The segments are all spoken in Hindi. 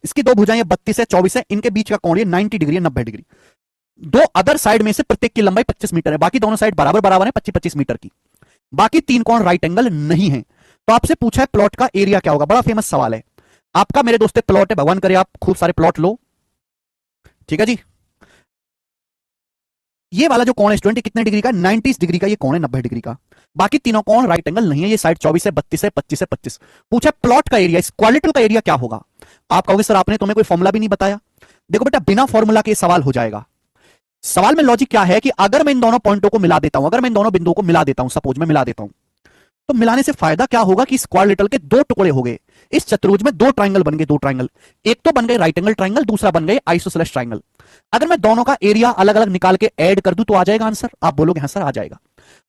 इसकी दो भुजाएं 32 है 24 है, इनके बीच का कोण ये 90 डिग्री है, 90 डिग्री। दो अदर साइड में से प्रत्येक की लंबाई 25 मीटर है, बाकी दोनों साइड बराबर बराबर है 25-25 मीटर की। बाकी तीन कोण राइट एंगल नहीं है। तो आपसे पूछा है प्लॉट का एरिया क्या होगा, बड़ा फेमस सवाल है आपका मेरे दोस्तों। प्लॉट है, भगवान करे आप खूब सारे प्लॉट लो, ठीक है जी। ये वाला जो कोण है स्टूडेंट कितने डिग्री का, 90 डिग्री का ये कोण है, 90 डिग्री का। बाकी तीनों कोण राइट एंगल नहीं है। ये साइड 24 है, 32 है, 25 है, 25। पूछा प्लॉट का एरिया, इस क्वाड्रेटिकल का एरिया क्या होगा। आप कहोगे सर आपने तुम्हें कोई फॉर्मूला भी नहीं बताया। देखो बेटा बिना फॉर्मूला के सवाल हो जाएगा। सवाल में लॉजिक क्या है कि अगर मैं इन दोनों पॉइंटों को मिला देता हूं, अगर मैं इन दोनों बिंदुओं को मिला देता हूं, सपोज मैं मिला देता हूं, तो मिलाने से फायदा क्या होगा कि इस क्वाड्रेटिकल के दो टुकड़े हो गए, इस चतुर्भुज में दो ट्राइंगल बन गए, दो ट्राइंगल। एक तो बन गए राइट एंगल ट्राइंगल, दूसरा बन गए आइसोसेलेस ट्राइंगल। अगर मैं दोनों का एरिया अलग अलग निकाल के ऐड कर दूं तो आ जाएगा आंसर। आप बोलोगे हाँ सर आ जाएगा।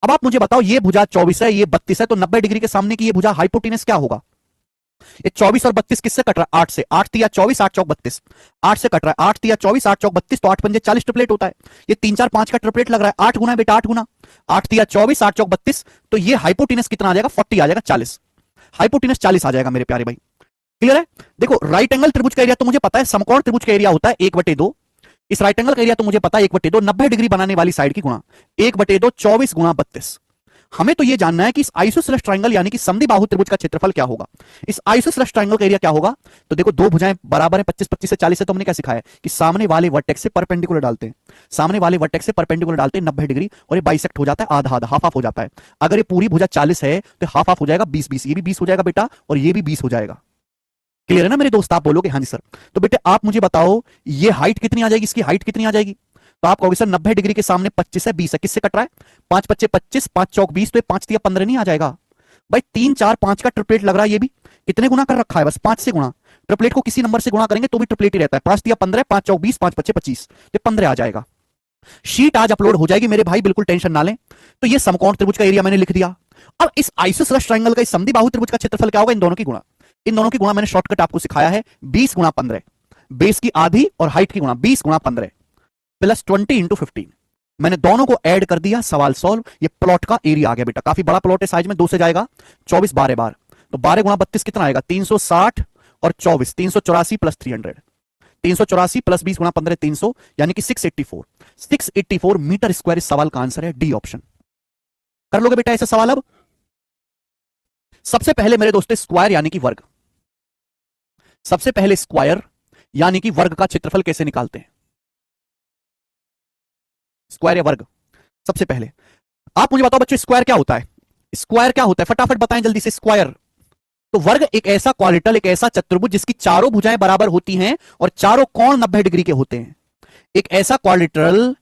अब आप मुझे बताओ ये भुजा 24 है, ये 32 है, तो 90 डिग्री के सामने की ये भुजा हाइपोटेनस क्या होगा। ये 24 और 32 किससे कट रहा है, 8 से। 8 तिया 24, 8 चौक 32, 8 से कट रहा है। 8 तिया 24, 8 चौक 32, तो 8 पंजे 40 ट्रिपलेट होता है। ये 3 4 5 का ट्रिपलेट लग रहा है, 8 गुना बेटा 8 गुना 8 तिया 24, 8 चौक 32, तो ये हाइपोटेनस कितना आ जाएगा, 40 आ जाएगा, 40। हाइपोटेनस 40 आ जाएगा मेरे प्यारे भाई। क्लियर है। देखो राइट एंगल त्रिभुज का एरिया तो मुझे पता है, समकोण त्रिभुज का एरिया होता है 1/2। इस राइट एंगल का एरिया तो मुझे पता है 1/2, 90 डिग्री बनाने वाली साइड की गुणा 1/2, 24 गुणा 32। हमें तो ये जानना है कि इस आइसोसेलेस ट्रायंगल यानी कि समद्विबाहु त्रिभुज का क्षेत्रफल क्या होगा। इस आइसोसेलेस ट्रायंगल का एरिया क्या होगा। तो देखो दो भुजाएं बराबर है, 25-25 से 40 है, तो हमने क्या सिखाया कि सामने वाले वर्टेक्स से परपेंडिकुलर डालते हैं, सामने वाले वर्टेक्स से परपेंडिकुलर डालते हैं 90 डिग्री, और ये बाइसेक्ट हो जाता है, आधा आधा हाफ हाफ हो जाता है। अगर ये पूरी भुजा 40 है तो हाफ हाफ हो जाएगा 20-20, ये भी 20 हो जाएगा बेटा और ये भी 20 हो जाएगा। क्लियर है ना मेरे दोस्त। आप बोलोगे हाँ जी सर। तो बेटे आप मुझे बताओ ये हाइट कितनी आ जाएगी, इसकी हाइट कितनी आ जाएगी। तो आप कहोगे सर 90 डिग्री के सामने 25 है, 20 है, किससे कट रहा है, 5 पच्चे 25, 5 चौक 20, तो ये 5 तिया 15 नहीं आ जाएगा भाई। 3 4 5 का ट्रिपलेट लग रहा है, ये भी कितने गुना कर रखा है, बस 5 से गुणा। ट्रिपलेट को किसी नंबर से गुणा करेंगे तो भी ट्रिपलेट ही रहता है। 5 तिया 15, 5 चौक 20, 5 पच्चे 25, तो 15 आ जाएगा। शीट आज अपलोड हो जाएगी मेरे भाई, बिल्कुल टेंशन ना लें। तो ये समकोण त्रिभुज का एरिया मैंने लिख दिया। अब इस आइसोसेलेस ट्रायंगल का, इस समद्विबाहु त्रिभुज का क्षेत्रफल क्या होगा, इन दोनों की गुणा। इन दोनों की गुणा मैंने शॉर्टकट आपको सिखाया है, 20 गुणा 15, बेस की आधी और हाइट की गुणा 20 गुणा 15 प्लस 20 इंटू 15। मैंने दोनों को ऐड कर दिया, सवाल सॉल्व। ये प्लॉट का एरिया आ गया बेटा। काफी बड़ा प्लॉट है साइज में, 2 से जाएगा 24 12 बार, तो 12 गुणा 32 कितना आएगा, 360 और 24 384 प्लस 300, 384 प्लस 20 गुणा 15 300, यानी कि 684, 684 मीटर स्क्वायर। इस सवाल का आंसर है डी ऑप्शन। कर लोगे बेटा ऐसा सवाल। अब सबसे पहले मेरे दोस्तों स्क्वायर यानी कि वर्ग, सबसे पहले स्क्वायर यानी कि वर्ग का क्षेत्रफल कैसे निकालते हैं, स्क्वायर या वर्ग। सबसे पहले आप मुझे बताओ बच्चों स्क्वायर क्या होता है, स्क्वायर क्या होता है, फटाफट बताएं जल्दी से। स्क्वायर तो वर्ग एक ऐसा क्वाड्रेटल, एक ऐसा चतुर्भुज जिसकी चारों भुजाएं बराबर होती हैं और चारों कोण 90 डिग्री के होते हैं। एक ऐसा क्वाड्रेटल,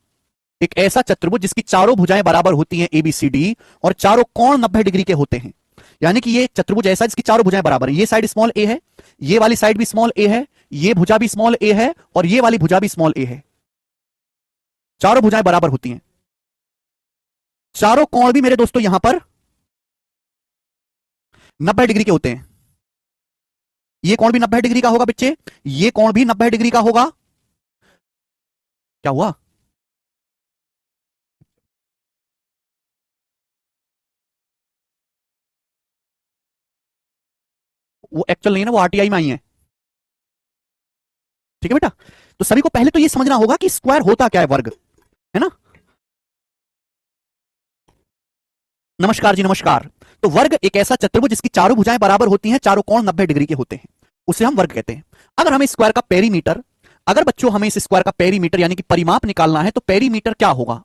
एक ऐसा चतुर्भुज जिसकी चारों भुजाएं बराबर होती हैं ABCD और चारों कोण 90 डिग्री के होते हैं। यानी कि ये चतुर्भुज ऐसा जिसकी चारों भुजाएं बराबर है। ये साइड स्मॉल a है, ये वाली साइड भी स्मॉल a है, ये भुजा भी स्मॉल a है और ये वाली भुजा भी स्मॉल a है। चारों भुजाएं बराबर होती हैं, चारों कोण भी मेरे दोस्तों यहां पर 90 डिग्री के होते हैं। ये कोण भी 90 डिग्री का होगा बच्चे, ये कोण भी 90 डिग्री का होगा। क्या हुआ, वो एक्चुअल नहीं है ना, वो RTI में आई है। ठीक है बेटा। तो सभी को पहले तो ये समझना होगा कि स्क्वायर होता क्या है, वर्ग है ना। नमस्कार जी नमस्कार। तो वर्ग एक ऐसा चतुर्भुज जिसकी चारों भुजाएं बराबर होती हैं, चारों कोण 90 डिग्री के होते हैं, उसे हम वर्ग कहते हैं। अगर हमें स्क्वायर का पेरीमीटर, अगर बच्चों हमें इस स्क्वायर का पेरीमीटर यानी कि परिमाप निकालना है तो पेरीमीटर क्या होगा।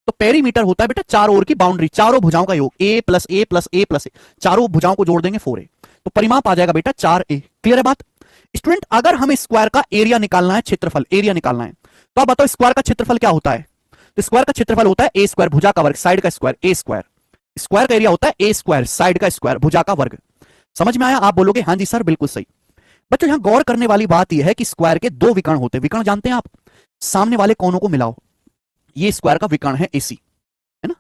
तो पेरीमीटर होता है बेटा चारों ओर की बाउंड्री, चारों भुजाओं का योग, a plus a plus a plus a, चारों भुजाओं को जोड़ देंगे 4a, तो परिमाप आ जाएगा बेटा 4a। क्लियर है बात। स्टूडेंट अगर हमें स्क्वायर का एरिया निकालना है, क्षेत्रफल एरिया निकालना है, तो आप बताओ स्क्वायर का क्षेत्रफल क्या होता है। तो स्क्वायर का क्षेत्रफल होता है a स्क्वायर, भुजा का वर्ग, साइड का स्क्वायर, a स्क्वायर। स्क्वायर का एरिया होता है a स्क्वायर, साइड का स्क्वायर, भुजा का वर्ग। समझ में आया। आप बोलोगे हाँ जी सर बिल्कुल सही। बच्चों यहां गौर करने वाली बात यह है कि स्क्वायर के दो विकर्ण होते हैं। विकर्ण जानते हैं आप, सामने वाले कोनों को मिलाओ, ये स्क्वायर का विकर्ण है AC, है ना।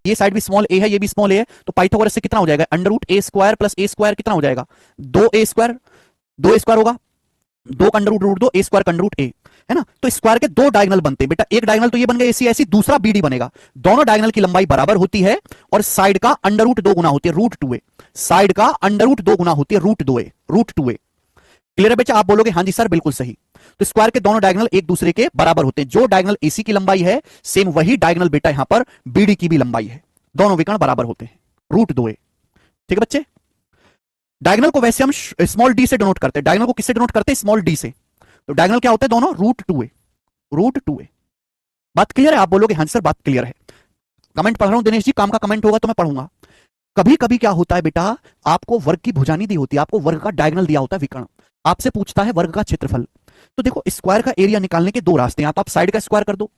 ये साइड भी स्मॉल a है, ये भी स्मॉल a है, तो पाइथागोरस से कितना हो जाएगा, under root a square plus a square कितना हो जाएगा, 2a स्क्वायर, 2a स्क्वायर होगा, 2 का under root root 2, a square का अंडर रूट a, है ना। तो स्क्वायर के दो डायगोनल बनते हैं बेटा, एक डायगोनल तो ये बन गया AC ऐसी, दूसरा BD बनेगा। दोनों डायगोनल की लंबाई बराबर होती है और साइड का अंडर रूट 2 गुना होती है, रूट 2a। साइड का अंडर रूट 2 गुना होती है root 2a, root 2a। Clear है बच्चा? आप बोलोगे हाँ जी सर बिल्कुल सही। तो स्क्वायर के दोनों डायगोनल एक दूसरे के बराबर होते हैं। जो डायगोनल एसी की लंबाई है सेम वही डायगोनल बेटा यहां पर बीडी की भी लंबाई है। दोनों विकर्ण बराबर होते हैं। Root 2a। ठीक है बच्चे? डायगोनल को वैसे हम स्मॉल डी से डिनोट करते हैं। डायगोनल को किससे डिनोट करते हैं? स्मॉल डी से। तो डायगोनल क्या होते हैं दोनों? Root 2a। Root 2a। बात क्लियर है? आप बोलोगे हाँ सर बात क्लियर है। कमेंट पढ़ रहा हूं दिनेश जी, काम का कमेंट होगा तो मैं पढ़ूंगा। कभी कभी क्या होता है बेटा, आपको वर्ग की भुजा नहीं दी होती, आपको वर्ग का डायगोनल दिया होता है विकर्ण। आपसे पूछता है वर्ग का क्षेत्रफल। तो देखो स्क्वायर का एरिया निकालने के दो रास्ते हैं। आप साइड का स्क्वायर कर दो,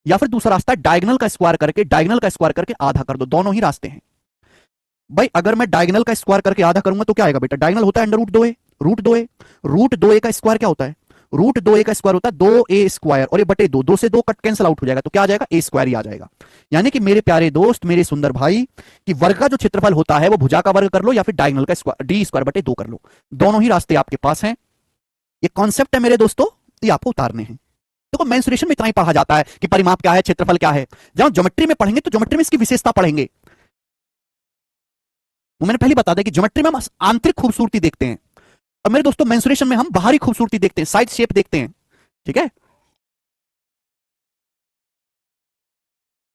या फिर दूसरा रास्ता है डायगोनल का स्क्वायर करके, डायगोनल का स्क्वायर करके आधा कर दो। दोनों ही रास्ते हैं भाई। अगर मैं डायगोनल का स्क्वायर करके आधा करूंगा तो क्या आएगा बेटा? डायगोनल होता है under root 2a। Root 2a, root 2a का स्क्वायर क्या होता है? रूट 2a का स्क्वायर होता है 2a स्क्वायर, और ये बटे 2, 2 से 2 कट कैंसिल आउट हो जाएगा, तो क्या आ जाएगा? a स्क्वायर ही आ जाएगा। यानी कि मेरे प्यारे दोस्त, मेरे सुंदर भाई, कि वर्ग का जो क्षेत्रफल होता है वो भुजा का वर्ग कर लो या फिर डायगोनल का स्क्वायर डी स्क्वायर बटे 2 कर लो। दोनों ही रास्ते आपके पास हैं। ये कॉन्सेप्ट है मेरे दोस्तों, ये आपको उतारने हैं। देखो मेंसुरेशन में इतना ही पढ़ा जाता है कि परिमाप क्या है, क्षेत्रफल क्या है। जब ज्योमेट्री में पढ़ेंगे तो ज्योमेट्री में इसकी विशेषता पढ़ेंगे। वो मैंने पहले बता दिया कि ज्योमेट्री में हम आंतरिक खूबसूरती देखते हैं, और मेरे दोस्तों मेंसुरेशन में हम बाहरी खूबसूरती देखते हैं, साइड शेप देखते हैं। ठीक है?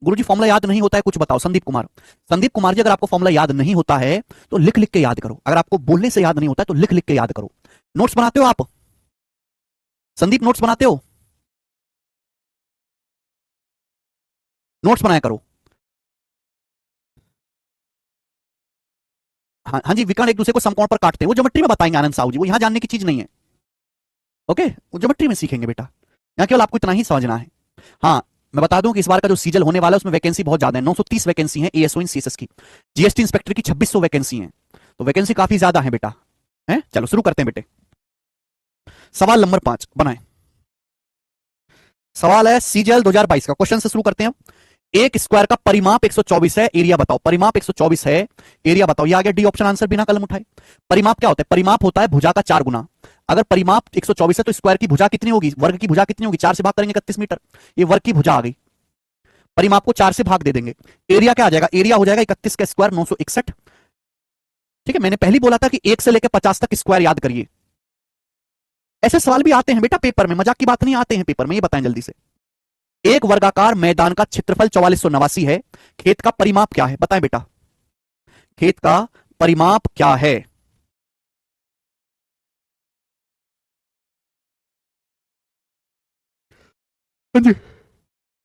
गुरुजी फॉर्मूला याद नहीं होता है कुछ बताओ। संदीप कुमार, संदीप कुमार जी अगर आपको फॉर्मूला याद नहीं होता है तो लिख लिख के याद करो। अगर आपको बोलने से याद नहीं होता है तो लिख लिख के याद करो। नोट्स बनाते हो आप? संदीप नोट्स बनाते हो? नोट्स बनाया करो। हाँ हाँ जी, विकर्ण एक दूसरे को समकोण पर काटते हैं, वो ज्योमेट्री में बताएंगे आनंद साहू जी, वो यहां जानने की चीज नहीं है। ओके, वो ज्योमेट्री में सीखेंगे बेटा, यहाँ केवल आपको इतना ही समझना है। हाँ, मैं बता दूं कि इस बार का जो सीजल होने वाला है उसमें वैकेंसी बहुत ज्यादा है। 930 वैकेंसी है एएसओ इन सीएसएस की। जीएसटी इंस्पेक्टर की 2600 वैकेंसी है, तो वैकेंसी काफी ज्यादा है बेटा। है? चलो शुरू करते हैं बेटे। सवाल नंबर 5 बनाए। सवाल है सीजीएल 2022 का। क्वेश्चन से शुरू करते हैं। एक स्क्वायर का परिमाप 124 है, एरिया बताओ। परिमाप 124 है, एरिया बताओ। ये आ गया डी ऑप्शन आंसर बिना कलम उठाए। परिमाप क्या होता है? परिमाप होता है भुजा का 4 गुना। अगर परिमाप 124 है तो स्क्वायर की भुजा कितनी होगी? वर्ग की भुजा कितनी होगी? 4 से भाग करेंगे 31 मीटर। ये वर्ग की भुजा आ गई। परिमाप को 4 से भाग दे देंगे। एरिया क्या आ जाएगा? एरिया हो जाएगा 31 का स्क्वायर 961। ठीक है, मैंने पहले बोला था कि 1 से लेकर 50 तक स्क्वायर याद करिए। ऐसे सवाल भी आते हैं बेटा पेपर में, मजाक की बात नहीं, आते हैं पेपर में। ये बताएं जल्दी से। एक वर्गाकार मैदान का क्षेत्रफल 4489 है। खेत का परिमाप क्या है? बताएं बेटा, खेत का परिमाप क्या है?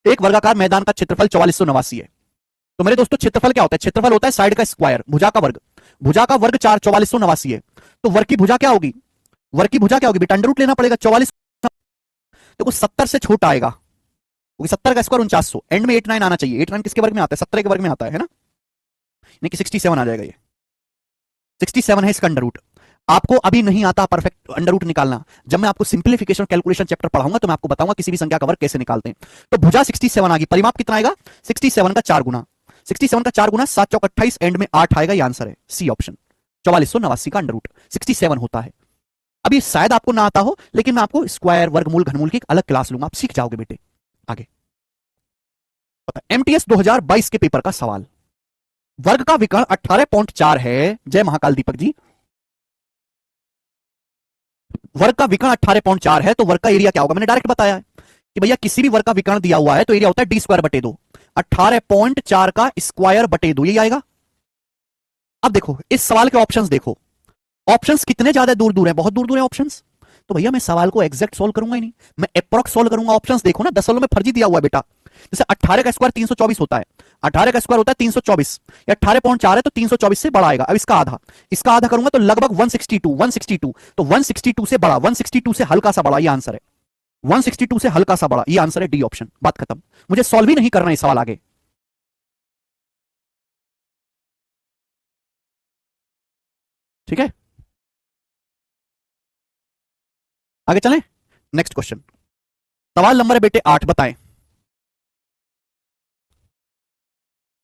एक वर्गाकार मैदान का क्षेत्रफल 4489 है। तो मेरे दोस्तों क्षेत्रफल क्या होता है? क्षेत्रफल होता है साइड का स्क्वायर, भुजा का वर्ग। भुजा का वर्ग 4489 है, तो वर्ग की भुजा क्या होगी? वर्ग की भुजा क्या होगी बेटा? अंडर रूट लेना पड़ेगा। 44 देखो 70 से छोटा आएगा, क्योंकि 70 का स्क्वायर 4900। एंड में 89 आना चाहिए। 89 किसके वर्ग में आता है? 17 के वर्ग में आता है ना? यानी कि 67 आ जाएगा। ये 67 है इसका अंडर रूट। आपको अभी नहीं आता परफेक्ट अंडर रूट निकालना। जब मैं आपको सिंप्लीफिकेशन कैलकुलेशन चैप्टर पढ़ाऊंगा तो मैं आपको बताऊंगा किसी भी संख्या का वर्ग कैसे निकालते हैं। तो भुजा 67 आ गई। परिमाप कितना आएगा? 67 का 4 गुना। 67 का 4 गुना 7 चौक 28, एंड में 8 आएगा। ये आंसर है सी ऑप्शन। 4489 का अंडर रूट 67 होता है। अभी शायद आपको ना आता हो, लेकिन मैं आपको स्क्वायर, वर्गमूल, घनमूल की एक अलग क्लास लूंगा, आप सीख जाओगे बेटे आगे। एमटीएस 2022 के पेपर का सवाल। वर्ग का विकर्ण 18.4 है। जय महाकाल दीपक जी। वर्ग का विकर्ण 18.4 है, तो वर्ग का एरिया क्या होगा? मैंने डायरेक्ट बताया है कि भैया किसी भी वर्ग का विकर्ण दिया हुआ है तो एरिया होता है डी स्क्वायर बटे 2। 18.4 का स्क्वायर बटे 2, यही आएगा। अब देखो इस सवाल के ऑप्शंस देखो। ऑप्शंस कितने ज्यादा दूर दूर है? बहुत दूर दूर है ऑप्शंस। तो भैया मैं सवाल को एग्जैक्ट सोल्व करूंगा ही नहीं, मैं अप्रॉक्स सोल्व करूंगा। ऑप्शंस देखो ना, दशमलव में फर्जी दिया हुआ है बेटा। जैसे 18 का स्क्वायर 324 होता है, 18 का स्क्वायर होता है 324, या 18.4 है तो 324 से बड़ा आएगा। अब इसका आधा करूंगा तो लगभग 162, तो 162 से बड़ा, 162 से हल्का सा बड़ा, ये आंसर है। 162 से हल्का सा बड़ा, ये आंसर है डी ऑप्शन। बात खत्म, मुझे सॉल्व ही नहीं करना है सवाल आगे। ठीक है, आगे चलें। नेक्स्ट क्वेश्चन, सवाल नंबर है बेटे 8। बताएं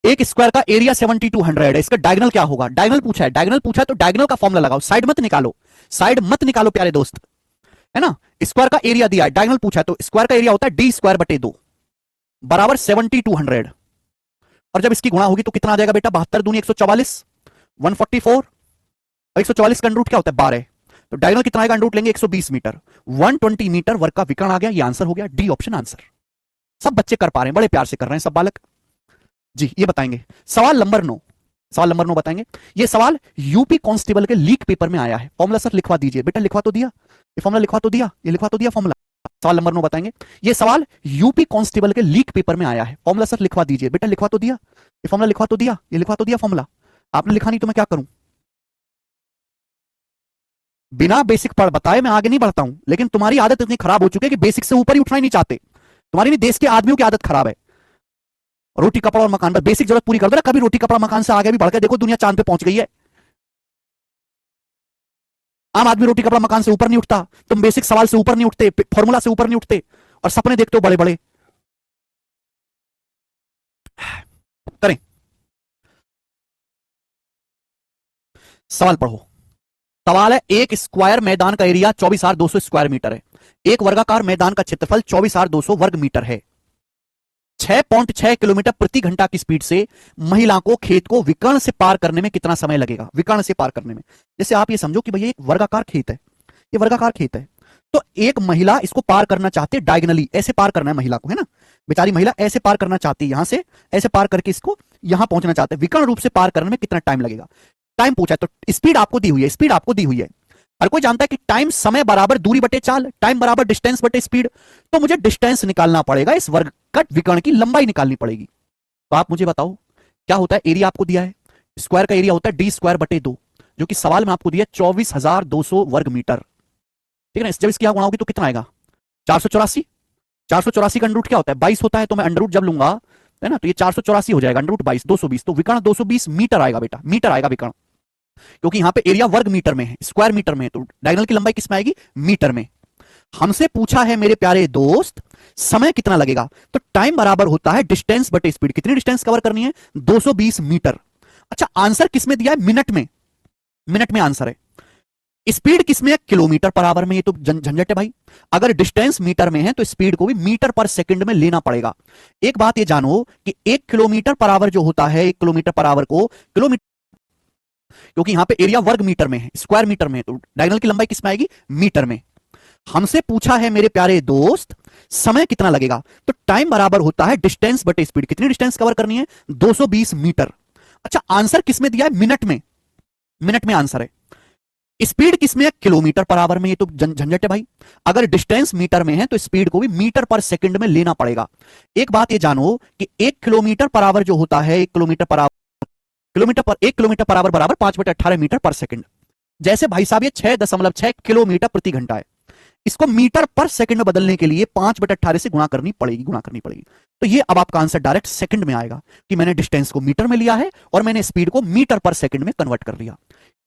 एक स्क्वायर का एरिया 7200 है, इसका डायगोनल क्या होगा? डायगोनल पूछा है, डायगोनल पूछा है तो डायगोनल का फॉर्मूला लगाओ। साइड मत निकालो, साइड मत निकालो प्यारे दोस्त, है ना। स्क्वायर का एरिया दिया है, डायगोनल पूछा है, तो स्क्वायर का एरिया होता है डी स्क्वायर बटे 2 बराबर 7200। और जब इसकी गुणा होगी तो कितना आ जाएगा बेटा? 72 दूनी 144, 144। और 144 का अंडर रूट क्या होता है? 12। तो डायगोनल कितना आएगा, अंडर रूट लेंगे 120 मीटर, 120 मीटर वर्ग का विकर्ण आ गया, ये आंसर हो गया, डी ऑप्शन आंसर। सब बच्चे कर पा रहे हैं, बड़े प्यार से कर रहे हैं सब बालक जी। ये बताएंगे सवाल नंबर 9, सवाल नंबर 9 बताएंगे। ये सवाल यूपी कांस्टेबल के लीक पेपर में आया है। फॉर्मूला सर लिखवा दीजिए बेटा, लिखवा तो दिया, ये फॉर्मूला लिखवा तो दिया, ये लिखवा तो दिया फॉर्मूला। सवाल नंबर 9 बताएंगे। ये सवाल यूपी कांस्टेबल के लीक पेपर में आया है। फॉर्मूला सर लिखवा दीजिए बेटा, लिखवा तो दिया, ये फॉर्मूला लिखवा तो दिया, ये लिखवा तो दिया फॉर्मूला। आपने लिखा नहीं तो मैं क्या करूं, बिना बेसिक पढ़ बताए मैं आगे नहीं बढ़ता हूं, लेकिन तुम्हारी आदत इतनी खराब हो चुकी है कि बेसिक से ऊपर ही उठना ही नहीं चाहते। तुम्हारी नहीं, देश के आदमियों की आदत खराब है। रोटी कपड़ा और मकान, पर बेसिक जरूरत पूरी कर दो ना, कभी रोटी कपड़ा मकान से आगे भी बढ़ के देखो, दुनिया चांद पे पहुंच गई है। आम आदमी रोटी कपड़ा मकान से ऊपर नहीं उठता, तुम बेसिक सवाल से ऊपर नहीं उठते, फॉर्मूला से ऊपर नहीं उठते, और सपने देखते हो बड़े बड़े। करें, सवाल पढ़ो। सवाल है, एक स्क्वायर मैदान का एरिया 24,200 स्क्वायर मीटर है। एक वर्गाकार मैदान का क्षेत्रफल 24,200 वर्ग मीटर है। 6.6 किलोमीटर प्रति घंटा की स्पीड से महिला को खेत को विकर्ण से पार करने में कितना समय लगेगा, विकर्ण से पार करने में। जैसे आप ये समझो कि भैया एक वर्गाकार खेत है, ये वर्गाकार खेत है, तो एक महिला इसको पार करना चाहती है डायगनली, ऐसे पार करना है महिला को, है ना, बेचारी महिला ऐसे पार करना चाहती है, यहां से ऐसे पार करके इसको यहां पहुंचना चाहते हैं, विकर्ण रूप से पार करने में कितना टाइम लगेगा। टाइम पूछा है, तो स्पीड आपको दी हुई है, स्पीड आपको दी हुई है। हर कोई जानता है कि टाइम समय बराबर दूरी बटे चाल, टाइम बराबर डिस्टेंस बटे स्पीड। तो मुझे डिस्टेंस निकालना पड़ेगा, इस वर्ग कट विकर्ण की लंबाई निकालनी पड़ेगी। तो आप मुझे बताओ क्या होता है, एरिया आपको दिया है, स्क्वायर का एरिया होता है डी स्क्वायर बटे 2, जो कि सवाल में आपको दिया 24,200 वर्ग मीटर, ठीक है ना। जब इसकी गुणा होगी तो कितना आएगा, 484। 484 का अंडर रूट क्या होता है, 22 होता है, तो मैं अंडर रूट जब लूंगा, है ना, तो ये 484 हो जाएगा, अंडर रूट 22, 220, तो विकर्ण 220 मीटर आएगा बेटा, मीटर आएगा विकर्ण, क्योंकि यहां पे एरिया वर्ग मीटर में है, स्क्वायर मीटर में है, तो डायगोनल की लंबाई किसमें आएगी, मीटर में। हमसे पूछा है मेरे प्यारे दोस्त, समय कितना लगेगा, तो टाइम बराबर होता है डिस्टेंस बटे स्पीड। कितनी डिस्टेंस कवर करनी है, 220 मीटर। अच्छा, आंसर किसमें दिया है, मिनट में, मिनट में आंसर है। स्पीड किसमें है, किलोमीटर पर आवर में, ये तो झंझट है भाई। अगर डिस्टेंस मीटर में है तो स्पीड को भी मीटर पर सेकंड में लेना पड़ेगा। एक बात ये जानो कि 1 किलोमीटर पर आवर जो होता है, 1 किलोमीटर पर आवर को किलोमीटर, क्योंकि यहां पे एरिया वर्ग मीटर में है, स्क्वायर मीटर में है, तो डायगोनल की लंबाई किसमें आएगी, मीटर में। हमसे पूछा है मेरे प्यारे दोस्त, समय कितना लगेगा, तो टाइम बराबर होता है डिस्टेंस बटे स्पीड। कितनी डिस्टेंस कवर करनी है, 220 मीटर। अच्छा, आंसर किसमें दिया है, मिनट में, मिनट में आंसर है। स्पीड किसमें है, किलोमीटर पर आवर में, ये तो झंझट है भाई। अगर डिस्टेंस मीटर में है तो स्पीड को भी मीटर पर सेकंड में लेना पड़ेगा। एक बात ये जानो कि 1 किलोमीटर पर आवर जो होता है, 1 किलोमीटर पर आवर, किलोमीटर पर 1 किलोमीटर पर आवर बराबर 5/18 मीटर पर सेकंड। जैसे भाई साहब ये 6.6 किलोमीटर प्रति घंटा है, इसको मीटर पर सेकंड में बदलने के लिए 5/18 से गुणा करनी पड़ेगी, गुणा करनी पड़ेगी। तो ये अब आपका आंसर डायरेक्ट सेकंड में आएगा कि मैंने डिस्टेंस को मीटर में लिया है और मैंने स्पीड को मीटर पर सेकंड में कन्वर्ट कर लिया।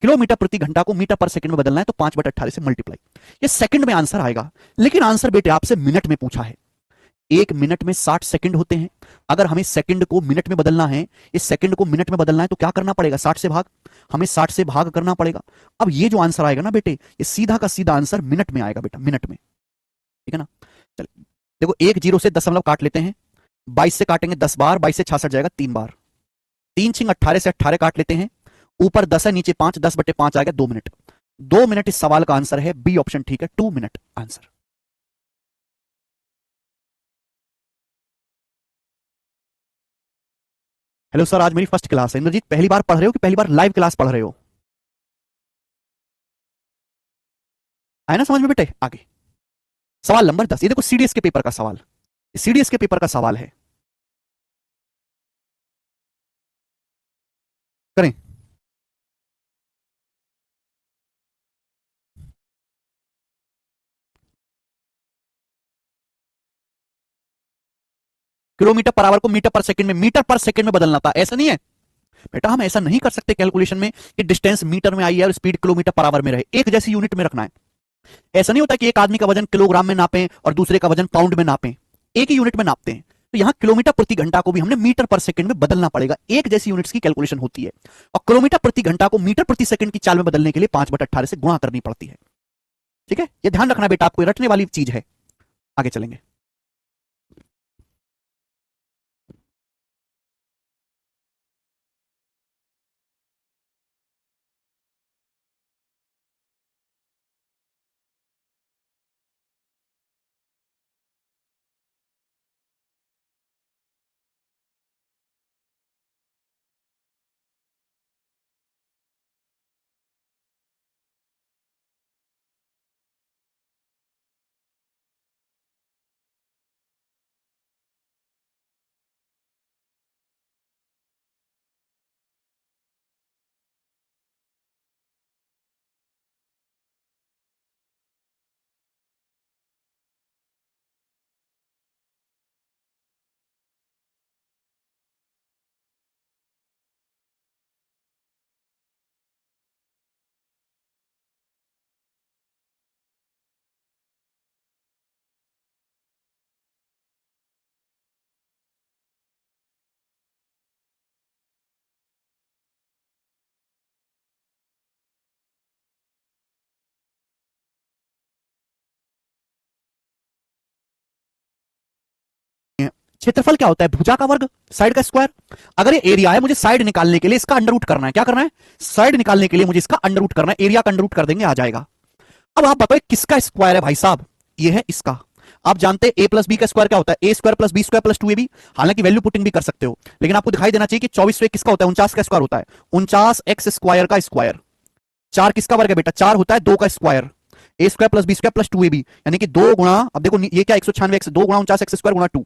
किलोमीटर प्रति घंटा को मीटर पर सेकंड में बदलना है तो 5/18 से मल्टीप्लाई, ये सेकंड में आंसर आएगा। लेकिन आंसर बेटे आपसे मिनट में पूछा है। 1 मिनट में 60 सेकंड होते हैं। अगर हमें सेकंड को मिनट में बदलना है, इस सेकंड को मिनट में बदलना है, तो क्या करना पड़ेगा, 60 से भाग, हमें 60 से भाग करना पड़ेगा। अब ये जो आंसर आएगा ना बेटे, ये सीधा का सीधा आंसर मिनट में आएगा बेटा, मिनट में, ठीक है ना। चलिए देखो, 1 0 से दशमलव काट लेते हैं, 22 से काटेंगे 10 बार, 22 से 66 जाएगा 3 बार, 3 6 18 से 18 काट लेते हैं, ऊपर 10 है नीचे 5, 10/5 आएगा 2 मिनट। 2 मिनट इस सवाल का आंसर है, बी ऑप्शन ठीक है, 2 मिनट आंसर। हेलो सर, आज मेरी फर्स्ट क्लास है। इंद्रजीत, पहली बार पढ़ रहे हो कि पहली बार लाइव क्लास पढ़ रहे हो, आए ना समझ में बेटे। आगे सवाल नंबर 10, ये देखो सीडीएस के पेपर का सवाल, सीडीएस के पेपर का सवाल है, करें। किलोमीटर पर आवर को मीटर पर सेकंड में, मीटर पर सेकंड में बदलना था, ऐसा नहीं है बेटा, हम ऐसा नहीं कर सकते कैलकुलेशन में कि डिस्टेंस मीटर में आई है और स्पीड किलोमीटर पर आवर में रहे, एक जैसी यूनिट में रखना है। ऐसा नहीं होता कि एक आदमी का वजन किलोग्राम में नापें और दूसरे का वजन पाउंड में नापें, एक ही यूनिट में नापते हैं। तो यहां किलोमीटर प्रति घंटा को भी हमने मीटर पर सेकंड में बदलना पड़ेगा, एक जैसी यूनिट्स की कैलकुलेशन होती है। और किलोमीटर प्रति घंटा को मीटर प्रति सेकंड की चाल में बदलने के लिए 5/18 से गुणा करनी पड़ती है, ठीक है। ये ध्यान रखना बेटा, आपको रटने वाली चीज है। आगे चलेंगे। क्षेत्रफल क्या होता है? भुजा का वर्ग, साइड का स्क्वायर। अगर ये एरिया है, मुझे साइड निकालने के लिए इसका अंडर रूट करना है। क्या करना है? साइड निकालने के लिए मुझे इसका अंडर रूट करना है। एरिया का अंडर रूट कर देंगे, आ जाएगा। अब आप बताओ किसका स्क्वायर है भाई साहब? ये है इसका। आप जानते हैं ए प्लस बी का स्क्वायर क्या होता है? A square plus B square plus 2ab। हालांकि वैल्यू पुटिंग भी कर सकते हो, लेकिन आपको दिखाई देना चाहिए कि 24 किसका होता है? 49 का स्क्वायर होता है। 49 एक्स स्क्वायर का स्क्वायर। 4 किसका वर्ग है बेटा? 4 होता है 2 का square. A square plus B square plus 2ab, यानी कि 2 गुणा, अब देखो ये क्या 196 एक्स, 2 गुणा 49 एक्स स्क्वायर गुणा 2।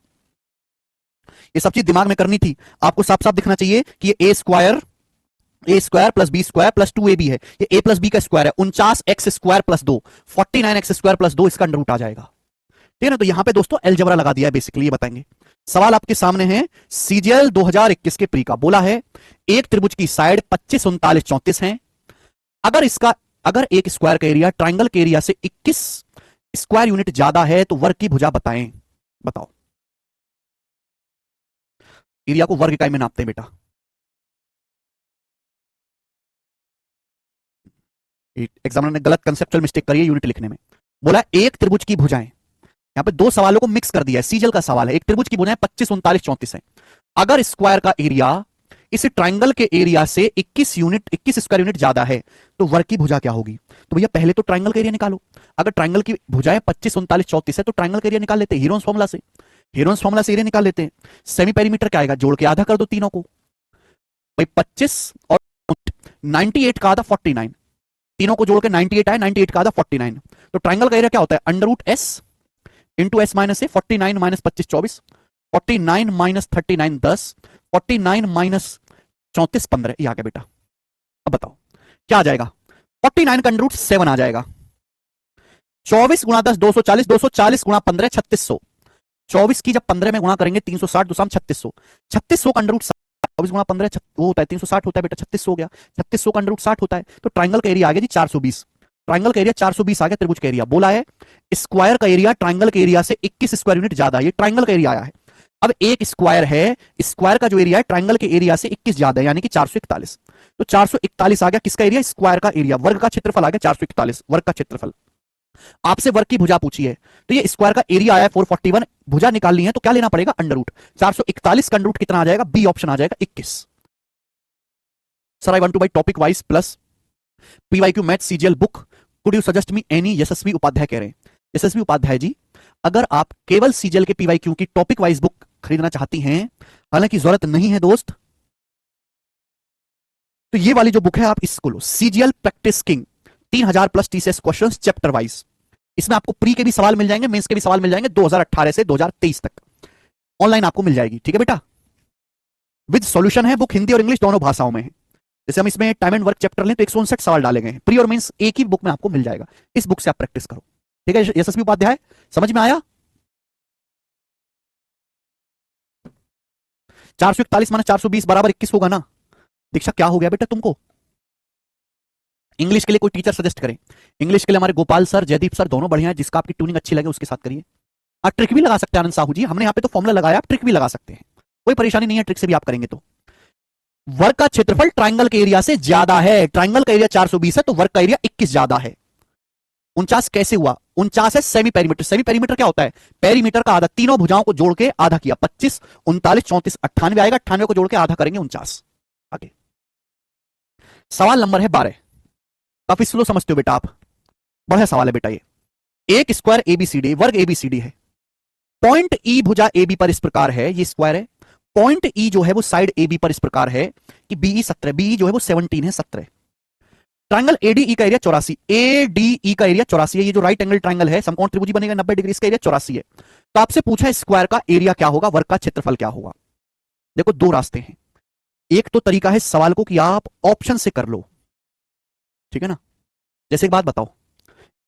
ये सब चीज दिमाग में करनी थी आपको। साफ साफ दिखना चाहिए कि ये a square plus B square plus 2ab है। ये ए प्लस बी का स्क्वायर है। 49 x square plus 2, 49 x square plus 2, इसका अंडर रूट आ जाएगा। ठीक है ना? तो यहां पे दोस्तों अलजेब्रा लगा दिया है बेसिकली, ये बताएंगे। सवाल आपके सामने है सीजीएल 2021 के प्री का। बोला है एक त्रिभुज की साइड 25, 39, 34 है। अगर एक स्क्वायर का एरिया ट्राइंगल के एरिया से 21 स्क्वायर यूनिट ज्यादा है तो वर्ग की भुजा बताएं। बताओ। एरिया को वर्ग इकाई में नापते हैं बेटा। एग्जामिनर ने गलत कंसेप्चुअल मिस्टेक करी है यूनिट लिखने में। बोला एक त्रिभुज की भुजाएं, यहां पे दो सवालों को मिक्स कर दिया है। सीजल का सवाल है। एक त्रिभुज की भुजाएं 25, 39, 34 है। अगर स्क्वायर का एरिया इस ट्राइंगल के एरिया से 21 स्क्वायर यूनिट ज्यादा है तो वर्ग की भुजा क्या होगी? तो भैया पहले तो ट्राइंगल का एरिया निकालो। अगर ट्राइंगल की भुजाएं 25, 39, 34 है तो ट्राइंगल का एरिया निकाल लेते हैं हीरोन्स फॉर्मूला से। हीरोन्स फॉर्मूला से एरिया निकाल लेते हैं। सेमी पेरीमीटर क्या आएगा? जोड़ के आधा कर दो तीनों को भाई। 25 और 98 का आधा 49, तीनों को जोड़ के 98 आए, 98 का आधा 49। तो ट्राइंगल का एरिया क्या होता है? Under root s into s minus a. 49 minus 25 24, 49 minus 39 10, 49 minus 34 15। ये आ गया बेटा। अब बताओ क्या आ जाएगा? 49 का अंडर रूट 7 आ जाएगा। 24 गुणा 10 240, 240 गुणा 15 3600। 24 की जब 15 में गुणा करेंगे 360, 2 3600। 3600 का अंडर रूट 24 गुणा 15 वो होता है 360 होता है बेटा। 3600 हो गया। 3600 का अंडर रूट 60 होता है। तो ट्राइंगल का एरिया आ गया जी 420। ट्राइंगल का एरिया 420 आ गया। त्रिभुज का एरिया बोला है स्क्वायर का एरिया ट्राइंगल के एरिया से 21 स्क्वायर यूनिट ज्यादा है। ये ट्राइंगल का एरिया आया है। अब एक स्क्वायर है, स्क्वायर का जो एरिया है ट्राइंगल के एरिया से 21 ज्यादा है, यानी कि 441। तो 441 आ गया किसका एरिया? स्क्वायर का एरिया। वर्ग का क्षेत्रफल आ गया 441, वर्ग का क्षेत्रफल। आपसे वर्ग की भुजा पूछी है तो ये स्क्वायर का एरिया आया 441, भुजा निकालनी है तो क्या लेना पड़ेगा? Under root. 441 का अंडर रूट कितना आ जाएगा? बी ऑप्शन आ जाएगा 21। Sir I want to buy topic wise plus PYQ math CGL book, could you suggest me any? Yashasvi Upadhyay कह रहे हैं। यशस्वी उपाध्याय जी, अगर आप केवल सीजीएल के पीवाईक्यू की टॉपिक वाइज बुक खरीदना चाहती हैं, हालांकि जरूरत नहीं है दोस्त, तो ये वाली जो बुक है आप इसको लो। CGL practice king 3000 plus TCS questions chapter wise. इसमें आपको प्री के भी सवाल मिल जाएंगे, मेंस के भी सवाल मिल जाएंगे 2018 से 2023 तक। ऑनलाइन आपको मिल जाएगी। ठीक है बेटा? विद सॉल्यूशन है बुक, हिंदी और इंग्लिश दोनों भाषाओं में है। जैसे हम इसमें टाइम एंड वर्क चैप्टर लें तो 159 सवाल डाले गए हैं। प्री और मेंस एक ही बुक में आपको मिल जाएगा। इस बुक से आप प्रैक्टिस करो। ठीक है यशस्वी उपाध्याय, समझ में आया? 441 माइनस 420 बराबर 21 होगा ना? दीक्षा क्या हो गया बेटा तुमको? इंग्लिश के लिए कोई टीचर सजेस्ट करें। इंग्लिश के लिए हमारे गोपाल सर, जयदीप सर दोनों बढ़िया है। जिसका आपकी ट्यूनिंग अच्छी लगे उसके साथ करिए। आप ट्रिक भी लगा सकते हैं आनंद साहू जी, हमने यहाँ पे तो फॉर्मुला लगाया, आप ट्रिक भी लगा सकते हैं, कोई परेशानी नहीं है। ट्रिक से भी आप करेंगे तो वर्ग का क्षेत्रफल ट्राइंगल के एरिया से ज्यादा है। ट्राइंगल का एरिया 420 है तो वर्ग का एरिया 21 ज्यादा है। 49 कैसे हुआ? 49 है सेमी पेरीमीटर। सेमी पेरीमीटर क्या होता है? पेरीमीटर का आधा, तीनों भुजाओं को जोड़ के आधा किया। 25, 39, 34, 98 आएगा। 98 को जोड़ के आधा करेंगे 49। आगे सवाल नंबर है 12। काफी स्लो समझते हो बेटा आप, बढ़िया सवाल है बेटा ये। एक स्क्वायर एबीसीडी, वर्ग एबीसीडी है। पॉइंट ई भुजा एबी पर इस प्रकार है, ये स्क्वायर है। पॉइंट ई जो है वो साइड एबी पर इस प्रकार है कि बीई 17, बीई जो है वो 17 है 17। ट्राइंगल एडीई का एरिया 84, एडीई का एरिया 84 है। ये जो राइट एंगल ट्राइंगल है, समकोण त्रिभुज बनेगा 90 डिग्री, इसका एरिया 84 है। तो आपसे पूछा है स्क्वायर का एरिया क्या होगा, वर्ग का क्षेत्रफल क्या होगा? देखो दो रास्ते हैं। एक तो तरीका है सवाल को कि आप ऑप्शन से कर लो, ठीक है ना? जैसे एक बात बताओ,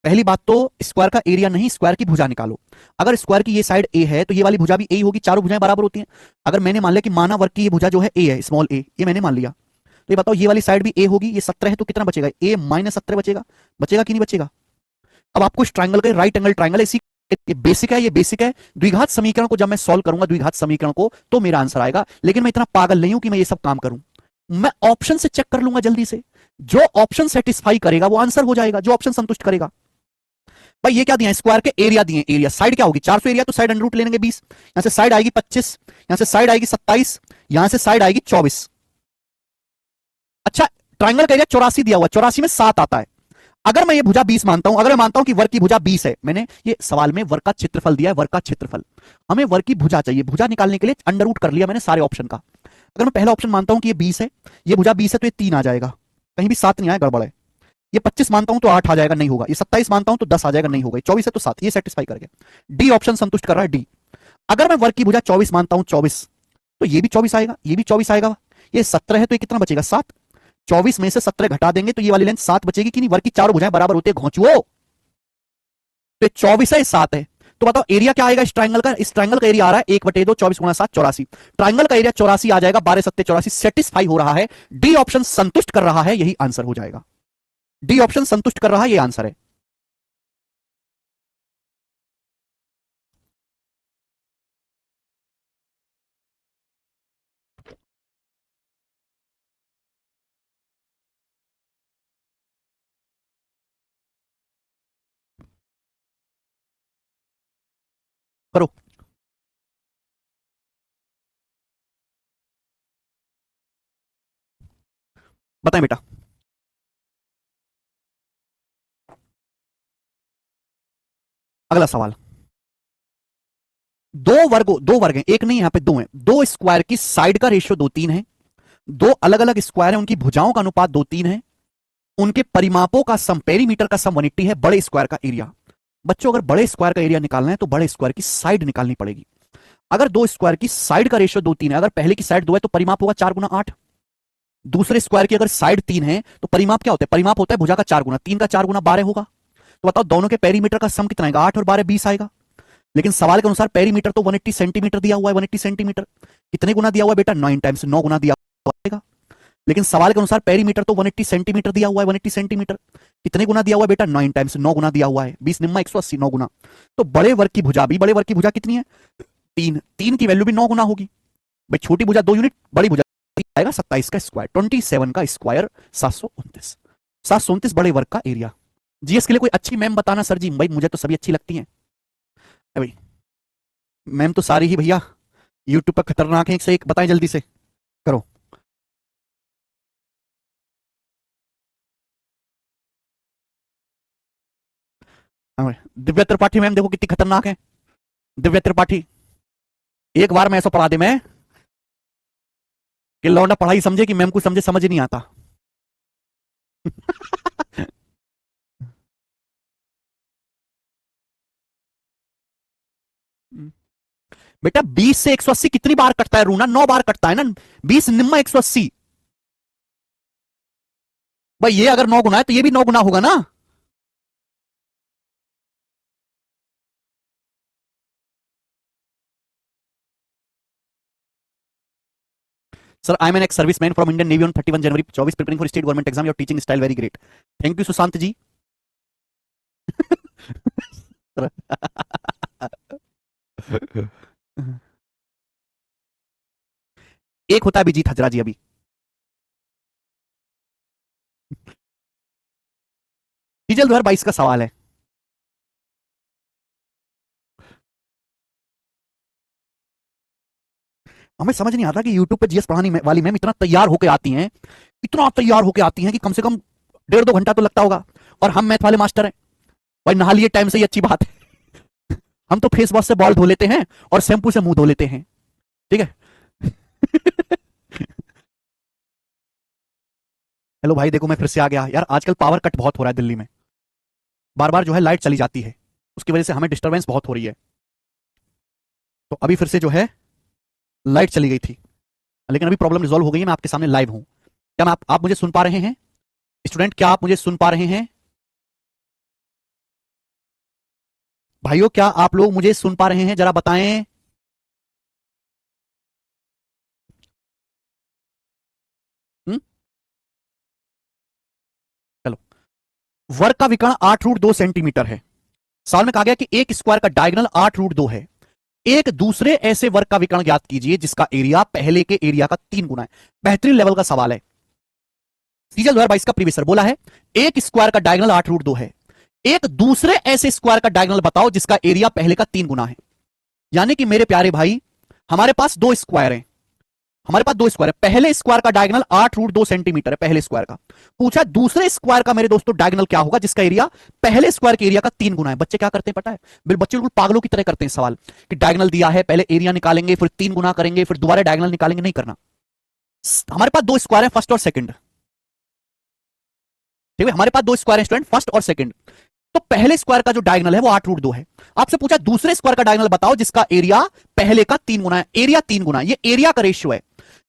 पहली बात तो स्क्वायर का एरिया नहीं, स्क्वायर की भुजा निकालो। अगर स्क्वायर की ये साइड ए है तो ये वाली भुजा भी ए होगी, चारों भुजाएं बराबर होती हैं। अगर मैंने मान लिया कि माना वर्ग की ये भुजा जो है ए है, स्मॉल ए, ये मैंने मान लिया, तो ये बताओ ये वाली साइड भी ए होगी। ये 17 है तो कितना बचेगा? ए माइनस 17 बचेगा। बचेगा कि नहीं बचेगा? अब आपको इस ट्राइंगल का राइट एंगल ट्राइंगल, इसी ये बेसिक है, ये बेसिक है। द्विघात समीकरण को जब मैं सॉल्व करूंगा, द्विघात समीकरण को, तो मेरा आंसर आएगा। लेकिन मैं इतना पागल नहीं हूं कि मैं ये सब काम करूं। मैं ऑप्शन से चेक कर लूंगा जल्दी से। जो ऑप्शन सेटिस्फाई करेगा वो आंसर हो जाएगा, जो ऑप्शन संतुष्ट करेगा। भाई ये क्या दिया, स्क्वायर के एरिया दिए, एरिया साइड क्या होगी 400 एरिया, तो साइड अंडर रूट ले लेंगे 20, यहां से साइड आएगी 25, यहां से साइड आएगी 27, यहां से साइड आएगी 24। अच्छा, ट्राइंगल का एरिया 84 दिया हुआ, 84 में 7 आता है। अगर मैं ये भुजा 20 मानता हूं, अगर मैं मानता हूं कि वर्ग की भुजा 20 है, मैंने ये सवाल में वर्ग का क्षेत्रफल दिया है, वर्ग का क्षेत्रफल, हमें वर्ग की भुजा चाहिए, भुजा निकालने के लिए अंडर रूट कर लिया मैंने सारे ऑप्शन का। अगर मैं पहला ऑप्शन मानता हूं कि ये 20 है, ये भुजा 20 है, तो ये 3 आ जाएगा, कहीं भी 7 नहीं आया, गड़बड़ है। ये 25 मानता हूं तो 8 आ जाएगा, नहीं होगा। ये 27 मानता हूं तो 10 आ जाएगा, नहीं होगा। 24 है तो 7, ये सेटिस्फाई कर गया। डी ऑप्शन संतुष्ट कर रहा है, डी। अगर मैं वर्ग की भुजा 24 मानता हूं, 24, तो ये भी 24 आएगा, ये भी 24 आएगा। ये 17 है तो ये कितना बचेगा, 7। 24 में से 17 घटा देंगे तो ये वाली लेंथ 7 बचेगी कि नहीं, वर्ग की चारों भुजाएं बराबर होती है घोंचुओ। तो 24 है, 7 है, तो बताओ एरिया क्या आएगा इस ट्राइंगल का, इस ट्राइंगल का एरिया आ रहा है 1/2, 24 गुणा 7, 84। ट्राइंगल का एरिया 84 आ जाएगा, 12 7 84, सेटिस्फाई हो रहा है। डी ऑप्शन संतुष्ट कर रहा है, यही आंसर हो जाएगा। डी ऑप्शन संतुष्ट कर रहा है, ये आंसर है। करो। बताएं बेटा। अगला सवाल, दो वर्ग हैं, एक नहीं, यहां पे दो हैं, दो स्क्वायर की साइड का रेशियो 2:3 है, दो अलग अलग स्क्वायर है, उनकी भुजाओं का अनुपात 2:3 है, उनके परिमापों का सम, पेरीमीटर का सम 180 है, बड़े स्क्वायर का एरिया। बच्चों, अगर बड़े स्क्वायर का एरिया निकालना है तो बड़े स्क्वायर की साइड निकालनी पड़ेगी। अगर दो स्क्वायर की साइड का रेशियो 2:3 है, अगर पहले की साइड 2 है तो परिमाप होगा 4 गुना 8। दूसरे स्क्वायर की अगर साइड 3 है तो परिमाप क्या होता है, परिमाप होता है भुजा का 4 गुना, 3 का 4 गुना 12 होगा। तो बताओ दोनों के पेरीमीटर का सम कितना आएगा, 8 और 12 20 आएगा। लेकिन सवाल के अनुसार पेरीमीटर तो 180 सेंटीमीटर दिया हुआ है, 180 सेंटीमीटर कितने गुना दिया हुआ है बेटा, 9 टाइम्स, 9 गुना दिया हुआ है। लेकिन सवाल के अनुसार पेरीमीटर तो 180 सेंटीमीटर दिया हुआ है, 180 सेंटीमीटर कितने गुना दिया हुआ है बेटा, 9 टाइम्स, 9 गुना दिया हुआ है, 20 निम्मा 180, 9 गुना। तो बड़े वर्ग की भुजा भी, बड़े वर्ग की भुजा कितनी है, 3, 3 की वैल्यू भी 9 गुना होगी। भाई छोटी भुजा 2 यूनिट, बड़ी भुजा आएगा 27 का स्क्वायर, 27 का स्क्वायर 729, 729 बड़े वर्ग का एरिया। जीएस के लिए कोई अच्छी मैम बताना सर जी, भाई मुझे तो सभी अच्छी लगती हैं भाई, मैम तो सारी ही भैया यूट्यूब पर खतरनाक है, एक से एक बताएं जल्दी से, करो। दिव्या त्रिपाठी मैम देखो कितनी खतरनाक है, दिव्या त्रिपाठी। एक बार मैं ऐसा पढ़ा दे मैं कि लौंडा पढ़ाई समझे कि मैम को समझे, समझ नहीं आता। बेटा 20 से 180 कितनी बार कटता है रूना, 9 बार कटता है ना, 20 निम्मा 180। भाई ये अगर 9 गुना है तो ये भी 9 गुना होगा ना। Sir I am an ex serviceman from Indian Navy on 31 January 24 preparing for state government exam, your teaching style very great. Thank you Sushant ji. एक होता है अभिजीत हजरा जी अभी। डीजल 2022 का सवाल है, हमें समझ नहीं आता कि यूट्यूब पे जीएस पढ़ाने वाली मैम इतना तैयार होकर आती हैं, इतना तैयार होकर आती हैं कि कम से कम 1.5-2 घंटा तो लगता होगा, और हम मैथ वाले मास्टर हैं। भाई नहा लिए टाइम से, ही अच्छी बात है। हम तो फेस वॉश से बॉल धो लेते हैं और शैम्पू से मुंह धो लेते हैं, ठीक है। हेलो भाई देखो मैं फिर से आ गया यार, आजकल पावर कट बहुत हो रहा है दिल्ली में, बार बार जो है लाइट चली जाती है, उसकी वजह से हमें डिस्टर्बेंस बहुत हो रही है। तो अभी फिर से जो है लाइट चली गई थी, लेकिन अभी प्रॉब्लम रिजॉल्व हो गई है, मैं आपके सामने लाइव हूं। क्या मैं आप मुझे सुन पा रहे हैं स्टूडेंट, क्या आप मुझे सुन पा रहे हैं भाइयों, क्या आप लोग मुझे सुन पा रहे हैं, जरा बताएं। हम्म, चलो। वर्ग का विकर्ण 8√2 सेंटीमीटर है। सवाल में कहा गया कि एक स्क्वायर का डायगोनल 8√2 है। एक दूसरे ऐसे वर्ग का विकर्ण ज्ञात कीजिए जिसका एरिया पहले के एरिया का 3 गुना है। बेहतरीन लेवल का सवाल है। सीजल 2022 का प्रीवियस बोला है एक स्क्वायर का डायगोनल 8√2 है, एक दूसरे ऐसे स्क्वायर का डायगोनल बताओ जिसका एरिया पहले का 3 गुना है। यानी कि मेरे प्यारे भाई, हमारे पास दो स्क्वायर हैं, हमारे पास दो स्क्वायर है। पहले स्क्वायर का डायगोनल 8√2 सेंटीमीटर है, पहले स्क्वायर का। पूछा दूसरे स्क्वायर का मेरे दोस्तों डायगोनल क्या होगा जिसका एरिया पहले स्क्वायर के एरिया का 3 गुना है। बच्चे क्या करते हैं पता है? बच्चे बिल्कुल पागलों की तरह करते हैं सवाल कि डायगोनल दिया है, पहले एरिया निकालेंगे, फिर 3 गुना करेंगे, फिर दोबारा डायगोनल निकालेंगे। नहीं करना। हमारे पास दो स्क्वायर है, फर्स्ट और सेकंड। ठीक है, हमारे पास दो स्क्वायर है स्टूडेंट, फर्स्ट और सेकंड। तो पहले स्क्वायर का जो डायगोनल है वो 8√2 है। आपसे पूछा दूसरे स्क्वायर का डायगोनल बताओ जिसका एरिया पहले का 3 गुना है। एरिया 3 गुना, ये एरिया का रेशियो है।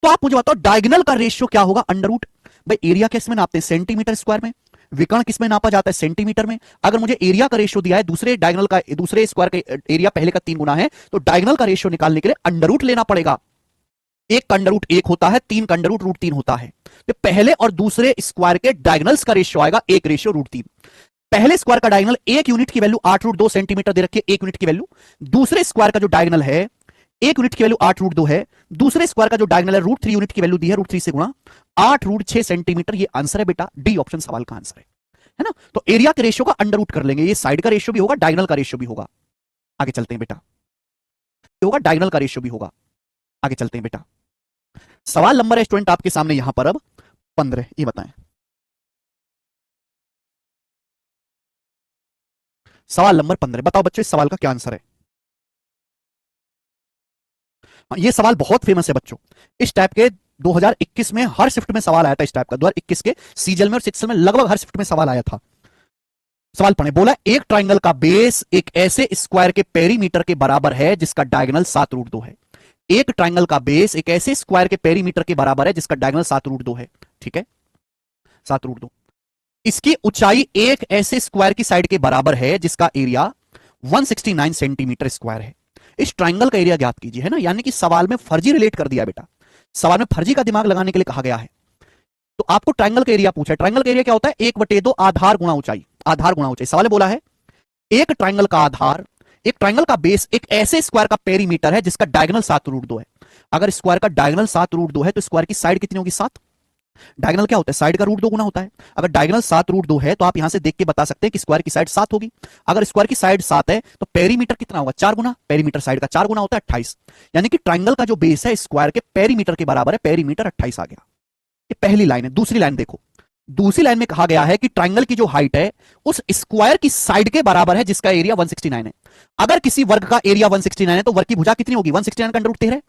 तो आप मुझे बताओ डायगोनल का रेशियो क्या होगा? Under root. भाई एरिया किस में नापते हैं? सेंटीमीटर स्क्वायर में। विकर्ण किस में नापा जाता है? सेंटीमीटर में। अगर मुझे एरिया का रेशियो दिया है, दूसरे डायगोनल का, दूसरे स्क्वायर का एरिया पहले का 3 गुना है, तो डायगोनल का रेशियो निकालने के लिए अंडर रूट लेना पड़ेगा। एक का अंडर रूट 1 होता है, 3 का अंडर रूट √3 होता है। तो पहले और दूसरे स्क्वायर के डायगोनल्स का रेशियो आएगा 1:√3। पहले स्क्वायर का डायगोनल 1 यूनिट की वैल्यू 8√2 सेंटीमीटर दे रखी है, 1 यूनिट की वैल्यू। दूसरे स्क्वायर का जो डायगोनल है 1 यूनिट की वैल्यू 8√2 है। दूसरे स्क्वायर का जो डायगोनल है √3 यूनिट की वैल्यू दी है, √3 से गुणा 8√6 सेंटीमीटर। ये आंसर है बेटा, डी ऑप्शन सवाल का आंसर है ना। तो एरिया के रेशियो का अंडर रूट कर लेंगे। ये साइड का रेशियो भी होगा, डायगोनल का रेशियो भी होगा। आगे चलते हैं बेटा, होगा डायगोनल का रेशियो भी होगा। आगे चलते हैं बेटा। सवाल नंबर है स्टूडेंट आपके सामने यहां पर अब 15। ये बताएं सवाल नंबर 15, बताओ बच्चों इस सवाल का क्या आंसर है? ये सवाल बहुत फेमस है बच्चों। इस टाइप के 2021 में हर शिफ्ट में सवाल आया था। इस टाइप का 2021 के सीजल में और सिक्सल में लगभग हर शिफ्ट में सवाल आया था। सवाल पढ़े। बोला एक ट्राइंगल का बेस एक ऐसे स्क्वायर के पेरीमीटर के बराबर है जिसका डायगोनल 7√2 है। एक ट्राइंगल का बेस एक ऐसे स्क्वायर के पेरीमीटर के बराबर है जिसका डायगोनल 7√2 है। ठीक है, 7√2। इसकी ऊंचाई एक ऐसे स्क्वायर की साइड के बराबर है जिसका एरिया 169 सेंटीमीटर स्क्वायर है। इस ट्राइंगल का एरिया ज्ञात कीजिए, है ना। यानी कि सवाल में फर्जी रिलेट कर दिया बेटा। सवाल में फर्जी का दिमाग लगाने के लिए कहा गया है। तो आपको ट्राइंगल का एरिया पूछा है। ट्राइंगल का एरिया क्या होता है? 1/2 आधार गुणा ऊंचाई। आधार गुणा ऊंचाई। सवाल में बोला है एक ट्राइंगल का आधार, एक ट्राइंगल का बेस एक ऐसे स्क्वायर का पेरीमीटर है जिसका डायगोनल 7√2 है। अगर स्क्वायर का डायगोनल 7√2 है तो स्क्वायर की साइड कितनी होगी? 7। डायगोनल क्या होता है? साइड का √2 गुना होता है। अगर डायगोनल 7√2 है तो आप यहां से देख के बता सकते हैं कि स्क्वायर की साइड 7 होगी। अगर स्क्वायर की साइड 7 है तो पेरीमीटर कितना होगा? 4 गुना। पेरीमीटर साइड का 4 गुना होता है 28। यानी कि ट्राइंगल का जो बेस है स्क्वायर के पेरीमीटर के बराबर है। पेरीमीटर 28 आ गया। ये पहली लाइन है। दूसरी लाइन देखो, दूसरी लाइन में कहा गया है कि ट्राइंगल की जो हाइट है उस स्क्वायर की साइड के बराबर है जिसका एरिया 169 है। अगर किसी वर्ग का एरिया 169 है तो वर्ग की भुजा कितनी होगी? 169 का अंडर रूट 13 है।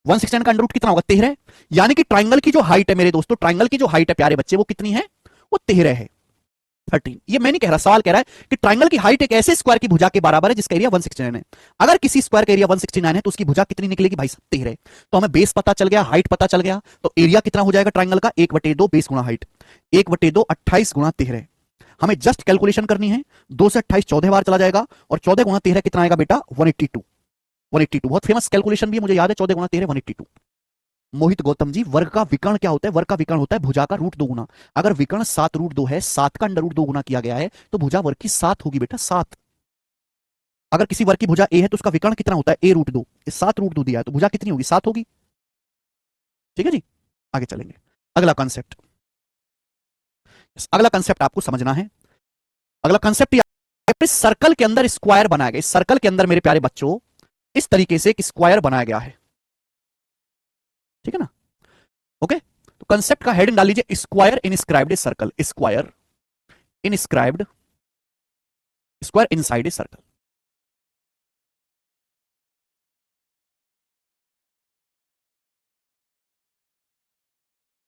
169 का अंडर रूट कितना होगा? 13। यानी कि ट्राइंगल की जो हाइट है मेरे दोस्तों, ट्राइंगल की जो हाइट है प्यारे बच्चे, वो कितनी है? वो 13 है, 13। ये मैं नहीं कह रहा, सवाल कह रहा है कि ट्राइंगल की हाइट एक ऐसे स्क्वायर की भुजा के बराबर है जिसका एरिया 169 है। अगर किसी स्क्वायर का एरिया 169 है तो उसकी भुजा कितनी निकलेगी भाई? 13। तो हमें बेस पता चल गया, हाइट पता चल गया, तो एरिया कितना हो जाएगा ट्राइंगल का? 1/2 बेस गुणा हाइट, 1/2 28 गुणा 13। हमें जस्ट कैलकुलेशन करनी है। 2 से 28 14 बार चला जाएगा और 14 गुणा 13 कितना आएगा बेटा? 182। 182 बहुत फेमस कैलकुलेशन भी है, मुझे याद है। 14 गुणा 13 182। मोहित गौतम जी, वर्ग का विकर्ण क्या होता है? वर्ग का विकर्ण होता है भुजा का √2 गुना। अगर विकर्ण 7√2 है, 7 का अंडर रूट 2 गुना किया गया है, तो भुजा वर्ग की 7 होगी बेटा, 7। अगर किसी वर्ग की भुजा ए है तो उसका विकर्ण कितना होता है? a√2। 7√2 दिया है तो भुजा कितनी होगी? 7 होगी। ठीक है जी, आगे चलेंगे। अगला कंसेप्ट, अगला कंसेप्ट आपको समझना है। अगला कंसेप्ट सर्कल के अंदर स्क्वायर बनाया गया। सर्कल के अंदर मेरे प्यारे बच्चों इस तरीके से एक स्क्वायर बनाया गया है। ठीक है ना, ओके। तो कंसेप्ट का हेडिंग डाल लीजिए, square inscribed a circle. Square inscribed, square inside a circle.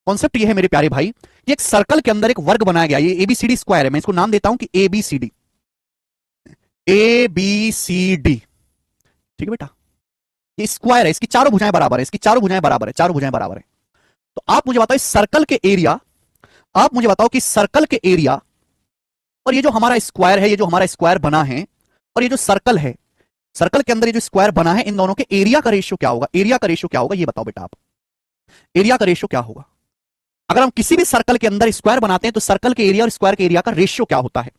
Concept ये है मेरे प्यारे भाई, ये एक सर्कल के अंदर एक वर्ग बनाया गया। ये एबीसीडी स्क्वायर है। मैं इसको नाम देता हूं कि एबीसीडी, एबीसीडी। ठीक है बेटा, ये स्क्वायर है, इसकी चारों भुजाएं बराबर है, इसकी चारों भुजाएं बराबर है, चारों भुजाएं बराबर है। तो आप मुझे बताओ इस सर्कल के एरिया, आप मुझे बताओ कि सर्कल के एरिया और ये जो हमारा स्क्वायर है, ये जो हमारा स्क्वायर बना है, और ये जो सर्कल है, सर्कल के अंदर ये जो स्क्वायर बना है, इन दोनों के एरिया का रेशियो क्या होगा? एरिया का रेशियो क्या होगा ये बताओ बेटा आप। एरिया का रेशियो क्या होगा? अगर हम किसी भी सर्कल के अंदर स्क्वायर बनाते हैं तो सर्कल के एरिया और स्क्वायर के एरिया का रेशियो क्या होता है?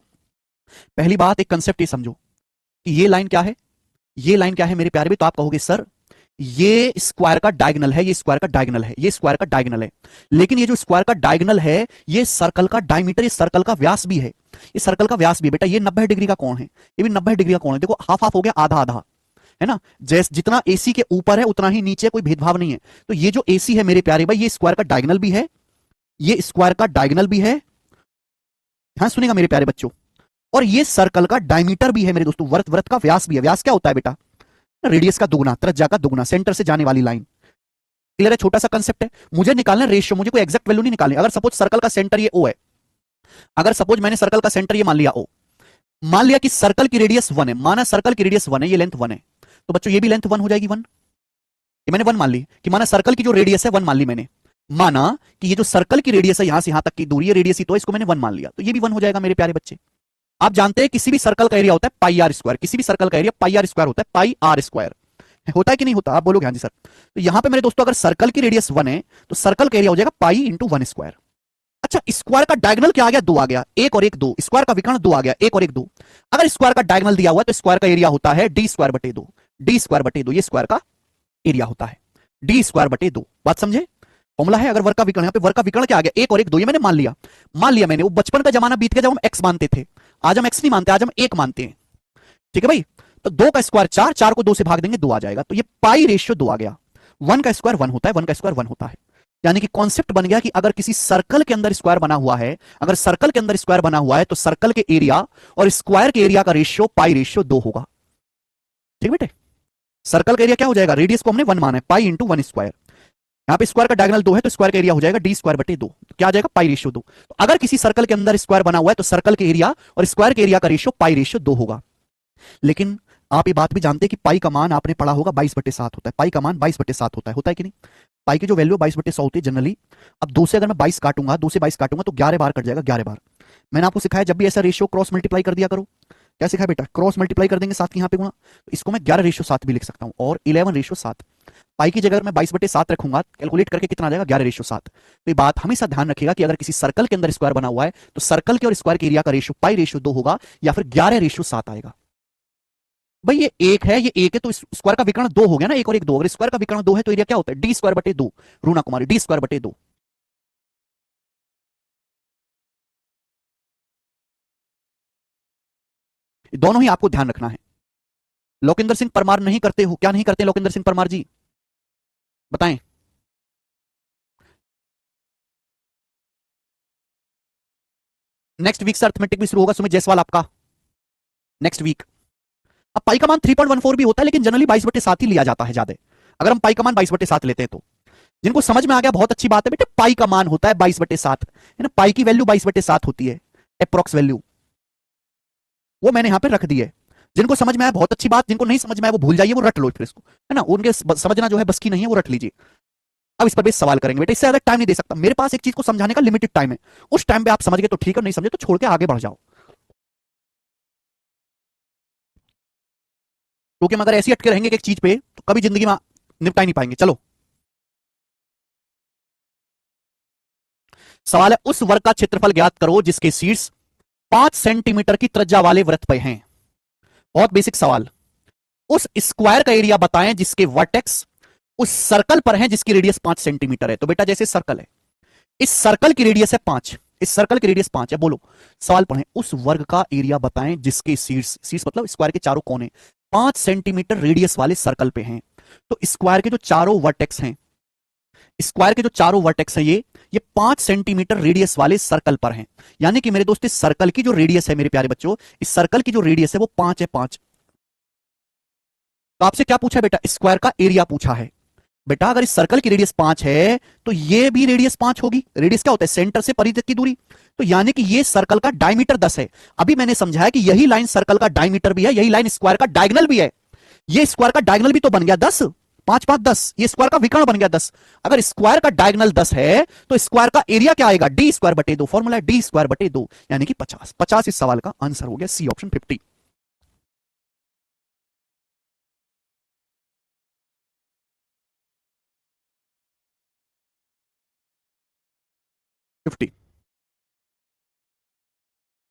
पहली बात, एक कंसेप्ट ये समझो कि ये लाइन क्या है, ये लाइन क्या है मेरे प्यारे भी। तो आप कहोगे सर ये स्क्वायर का डायगोनल है, ये स्क्वायर का डायगोनल है, ये स्क्वायर का डायगोनल है। लेकिन ये जो स्क्वायर का डायगोनल है, ये सर्कल का डायमीटर, ये सर्कल का व्यास भी है, ये सर्कल का व्यास भी है बेटा। ये 90 डिग्री का कोण है, ये भी 90 डिग्री का कोण है। देखो हाफ हाफ हो गया, आधा आधा, है ना। जैसे जितना एसी के ऊपर है उतना ही नीचे, कोई भेदभाव नहीं है। तो ये जो एसी है मेरे प्यारे भाई, ये स्क्वायर का डायगोनल भी है, ये स्क्वायर का डायगोनल भी है, हाँ सुनेगा मेरे प्यारे बच्चों। और ये सर्कल का डायमीटर भी है मेरे दोस्तों, वृत्त वृत्त का व्यास भी है। व्यास क्या होता है बेटा? रेडियस का दुगुना, त्रिज्या का दुगुना, सेंटर से जाने वाली लाइन। क्लियर है? छोटा सा कंसेप्ट है। मुझे निकालना रेशियो, मुझे कोई एग्जैक्ट वैल्यू नहीं निकालनी। अगर सपोज सर्कल का सेंटर ये ओ है, अगर सपोज मैंने सर्कल का सेंटर ये मान लिया ओ, मान लिया कि सर्कल की रेडियस 1 है, माना सर्कल की रेडियस 1 है, ये लेंथ 1 है, तो बच्चों ये भी लेंथ 1 हो जाएगी 1। ये मैंने 1 मान ली कि माना सर्कल की जो रेडियस है 1 मान ली मैंने, माना कि ये जो सर्कल की रेडियस है यहां से यहां तक की दूरी, ये रेडियस ही तो इसको मैंने 1 मान लिया, तो ये भी 1 हो जाएगा मेरे प्यारे बच्चे। आप जानते हैं किसी भी सर्कल का एरिया होता है पाई आर स्क्वायर, किसी भी सर्कल का एरिया पाई आर स्क्वायर होता है, पाई आर स्क्वायर होता है कि नहीं होता? आप बोलोगे हाँ जी सर। तो यहां पे मेरे दोस्तों अगर सर्कल की रेडियस 1 है तो सर्कल का एरिया हो जाएगा पाई इंटू 1 स्क्वायर। अच्छा, स्क्वायर का डायगोनल क्या आ गया? 2 आ गया, 1 और 1 2। स्क्वायर का विकर्ण 2 आ गया, 1 और 1 2। अगर स्क्वायर का डायगोनल दिया हुआ है तो स्क्वायर का एरिया होता है डी स्क्वायर बटे 2। डी स्क्वायर बटे 2 ये स्क्वायर का एरिया होता है, डी स्क्वायर बटे 2। बात समझे? फॉर्मूला है। अगर वर्ग का विकर्ण, यहाँ पे वर्ग का विकर्ण क्या आ गया? 1 और 1 2, ये मैंने मान लिया। मान लिया मैंने, वो बचपन का जमाना बीत गया जब हम एक्स मानते थे। आज हम एक्स नहीं मानते, आज हम 1 मानते हैं। ठीक है भाई? तो 2 का स्क्वायर 4, 4 को 2 से भाग देंगे 2 आ जाएगा। तो ये पाई रेशियो 2 आ गया। 1 का स्क्वायर 1 होता है, 1 का स्क्वायर 1 होता है। यानी कि कॉन्सेप्ट बन गया कि अगर किसी सर्कल के अंदर स्क्वायर बना हुआ है, अगर सर्कल के अंदर स्क्वायर बना हुआ है तो सर्कल के एरिया और स्क्वायर के एरिया का रेशियो पाई रेशियो 2 होगा। ठीक बेटे? सर्कल का एरिया क्या हो जाएगा? रेडियस को हमने 1 माना है, पाई इंटू 1 स्क्वायर। यहां पे स्क्वायर का डायगोनल 2 है तो स्क्वायर का एरिया हो जाएगा डी स्क्वायर बटे 2। तो क्या आ जाएगा? पाई रेशियो 2। तो अगर किसी सर्कल के अंदर स्क्वायर बना हुआ है तो सर्कल के एरिया और स्क्वायर के एरिया का रेशियो पाई रेशियो 2 होगा। लेकिन आप ये बात भी जानते हैं कि पाई का मान आपने पढ़ा होगा 22/7 होता है। पाई का मान 22/7 होता है कि नहीं? पाई की जो वैल्यू 22/100 होती है जनरली। अब 2 से अगर मैं 22 काटूंगा, 2 से 22 काटूंगा तो 11 बार कट जाएगा, 11 बार। मैंने आपको सिखाया जब भी ऐसा रेशियो क्रॉस मल्टीप्लाई कर दिया करो। क्या सिखाया बेटा? क्रॉस मल्टीप्लाई कर देंगे 7 की यहाँ पे गुणा, तो इसको मैं 11/7 भी लिख सकता हूँ, और 11/7। पाई की जगह मैं 22/7 रखूंगा, कैलकुलेट करके कितना आ जाएगा? 11/7। तो ये बात हमेशा ध्यान रखिएगा कि अगर किसी सर्कल के अंदर स्क्वायर बना हुआ है तो सर्कल के और स्क्वायर के एरिया का रेशियो पाई रेशियो 2 होगा, या फिर 11/7 आएगा। भाई ये एक है, ये एक है, तो स्क्वायर का विकर्ण 2 हो गया ना, 1 और 1 2। अगर स्क्वायर का विकर्ण 2 है तो एरिया क्या होता है? डी स्क्वायर बटे 2। रूना कुमारी, डी स्क्वायर बटे 2। दोनों ही आपको ध्यान रखना है। लोकेंद्र सिंह परमार नहीं करते हो? क्या नहीं करते लोकेंद्र सिंह परमार जी? बताएं। नेक्स्ट वीक से अर्थमेटिक भी शुरू होगा, सुमित जायसवाल आपका नेक्स्ट वीक। अब पाई का मान 3.14 भी होता है, लेकिन जनरली 22/7 ही लिया जाता है ज्यादा। अगर हम पाई का मान 22/7 लेते हैं तो जिनको समझ में आ गया बहुत अच्छी बात है बेटे। पाई का मान होता है 22/7, है ना। पाई की वैल्यू 22/7 होती है, अप्रोक्स वैल्यू, वो मैंने यहां पे रख दी है। जिनको समझ में आया बहुत अच्छी बात, जिनको नहीं समझ में आया वो भूल जाइए, वो रट लो फिर इसको, है ना। उनके समझना जो है बस की नहीं है, वो रट लीजिए। अब इस पर भी सवाल करेंगे बेटे, इससे ज्यादा टाइम नहीं दे सकता। मेरे पास एक चीज को समझाने का लिमिटेड टाइम है। उस टाइम पे आप समझ गए तो ठीक है, नहीं समझे तो छोड़ के आगे बढ़ जाओ, क्योंकि हम अगर ऐसे अटके रहेंगे एक चीज पे तो कभी जिंदगी में निपटा ही नहीं पाएंगे। चलो, सवाल है उस वर्ग का क्षेत्रफल ज्ञात करो जिसके शीर्ष 5 सेंटीमीटर की त्रिज्या वाले वृत्त पे हैं। बहुत बेसिक सवाल। उस स्क्वायर का एरिया बताएं जिसके वर्टेक्स उस सर्कल पर है जिसकी रेडियस 5 सेंटीमीटर है। तो बेटा जैसे सर्कल है, इस सर्कल की रेडियस है 5, इस सर्कल की रेडियस 5 है। बोलो, सवाल पढ़ें। उस वर्ग का एरिया बताएं जिसके शीर्ष, शीर्ष मतलब स्क्वायर के चारों कोने 5 सेंटीमीटर रेडियस वाले सर्कल पे हैं। तो स्क्वायर के जो चारों वर्टेक्स हैं, स्क्वायर के जो चारों वर्टेक्स हैं, ये 5 सेंटीमीटर रेडियस वाले सर्कल पर हैं। यानी कि मेरे दोस्त इस सर्कल की जो रेडियस है मेरे प्यारे बच्चों, इस सर्कल की जो रेडियस है वो 5 है, 5। तो आपसे क्या पूछा बेटा? स्क्वायर का एरिया पूछा है। बेटा अगर इस सर्कल की रेडियस 5 है तो ये भी रेडियस 5 होगी। रेडियस क्या होता है? सेंटर से परिधि तक की दूरी। तो यानी कि ये सर्कल का डायमीटर 10 है। अभी मैंने समझाया कि यही लाइन सर्कल का डायमीटर भी है, यही लाइन स्क्वायर का डायगोनल भी है। ये स्क्वायर का डायगोनल भी तो बन गया 10, 5 5 10। ये स्क्वायर का विकर्ण बन गया 10। अगर स्क्वायर का डायगोनल 10 है तो स्क्वायर का एरिया क्या आएगा? डी स्क्वायर बटे 2। फॉर्मूला है डी स्क्वायर बटे 2, यानी कि 50। 50 इस सवाल का आंसर हो गया, सी ऑप्शन 50। 50।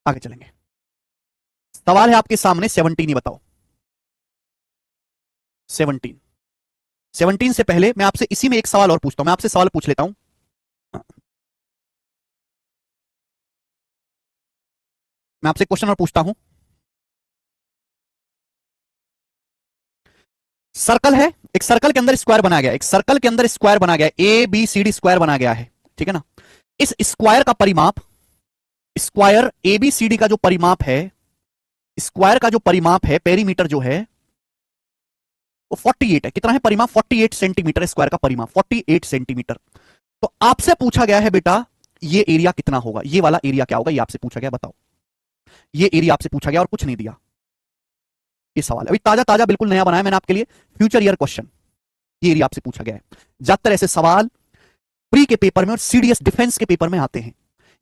आगे चलेंगे। सवाल है आपके सामने 17 ही बताओ। 17 17 से पहले मैं आपसे इसी में एक सवाल और पूछता हूं, मैं आपसे सवाल पूछ लेता हूं। मैं आपसे क्वेश्चन और पूछता हूं। सर्कल है, एक सर्कल के अंदर स्क्वायर बनाया गया, एक सर्कल के अंदर स्क्वायर बनाया गया, A B C D square बनाया गया है, ठीक है ना। इस स्क्वायर का परिमाप, square A B C D का जो परिमाप है, स्क्वायर का जो परिमाप है, पेरीमीटर जो है वो 48 है। कितना है परिमाप? 48 सेंटीमीटर स्क्वायर का परिमाप, 48 सेंटीमीटर। तो आपसे पूछा गया है बेटा ये एरिया कितना होगा, ये वाला एरिया क्या होगा, ये आपसे पूछा गया, बताओ। ये एरिया आपसे पूछा गया और कुछ नहीं दिया। ये सवाल अभी ताजा ताजा बिल्कुल नया बनाया मैंने आपके लिए, फ्यूचर ईयर क्वेश्चन। ये एरिया आपसे पूछा गया है। ज्यादातर ऐसे सवाल प्री के पेपर में और सीडीएस डिफेंस के पेपर में आते हैं।